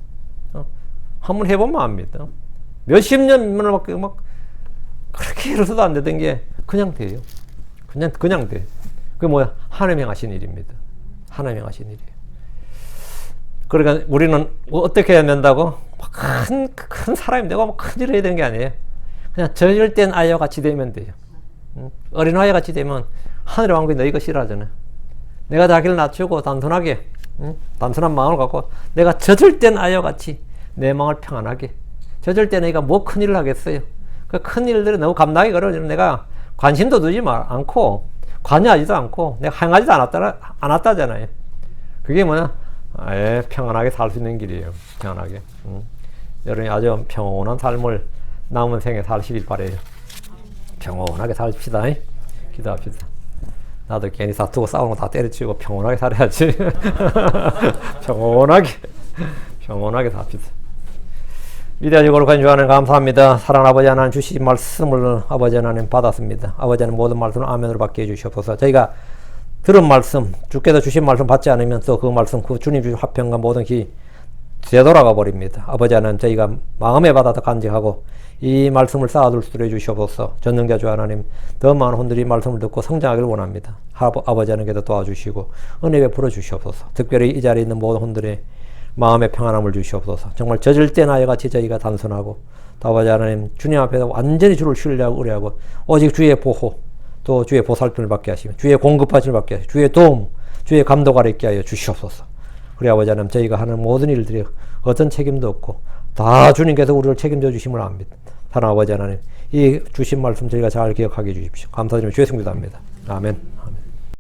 한번 해보면 압니다. 몇십 년을 막 그렇게 해서도 안 되던 게 그냥 돼요. 그냥 돼. 그게 뭐야? 하나님이 행하신 일입니다. 하나님이 행하신 일이에요. 그러니까 우리는 어떻게 해야 된다고? 큰 사람이 되고 큰 일을 해야 되는 게 아니에요. 그냥 저질된 아이와 같이 되면 돼요. 어린 아이와 같이 되면 하늘의 왕국이 너희 것이라 하잖아요. 내가 자기를 낮추고 단순하게 단순한 마음을 갖고 내가 저질된 아이와 같이 내 마음을 평안하게. 저질된 아이가 뭐 큰 일을 하겠어요. 그 큰 일들이 너무 감당하기 어려워지면 내가 관심도 두지 않고 관여하지도 않고 내가 행하지도 않았다잖아요. 그게 뭐냐? 아예 평안하게 살 수 있는 길이에요. 평안하게. 여러분이 아주 평온한 삶을 남은 생에 사시길 바래요. 평온하게 삽시다. 기도합시다. 나도 괜히 다투고 싸우는 거 다 때려치우고 평온하게 살아야지. 평온하게 삽시다. 위대하시고 거룩한 주 하나님 감사합니다. 사랑하는 아버지 하나님 주신 말씀을 아버지 하나님 받았습니다. 아버지 하나님 모든 말씀을 아멘으로 받게 해주시옵소서. 저희가 들은 말씀, 주께서 주신 말씀 받지 않으면 또 그 말씀, 그 주님 주신 화평과 모든 기 되돌아가 버립니다. 아버지 하나님 저희가 마음에 받아서 간직하고 이 말씀을 쌓아둘 수 있도록 해주시옵소서. 전능자 주 하나님 더 많은 분들이 말씀을 듣고 성장하기를 원합니다. 아버지 하나님께서 도와주시고 은혜 베풀어 주시옵소서. 특별히 이 자리에 있는 모든 분들의 마음의 평안함을 주시옵소서. 정말 젖을 때 나와 같이 저희가 단순하고 또 아버지 하나님 주님 앞에서 완전히 주를 신뢰하고 의뢰하고 오직 주의 보호 또 주의 보살핌을 받게 하시며 주의 공급하심을 받게 하시며 주의 도움 주의 감독 아래 있게 하여 주시옵소서. 우리 아버지 하나님 저희가 하는 모든 일들이 어떤 책임도 없고 다 주님께서 우리를 책임져 주심을 압니다. 사랑하는 아버지 하나님 이 주신 말씀 저희가 잘 기억하게 해주십시오. 감사드리며 주의 성도 합니다. 아멘.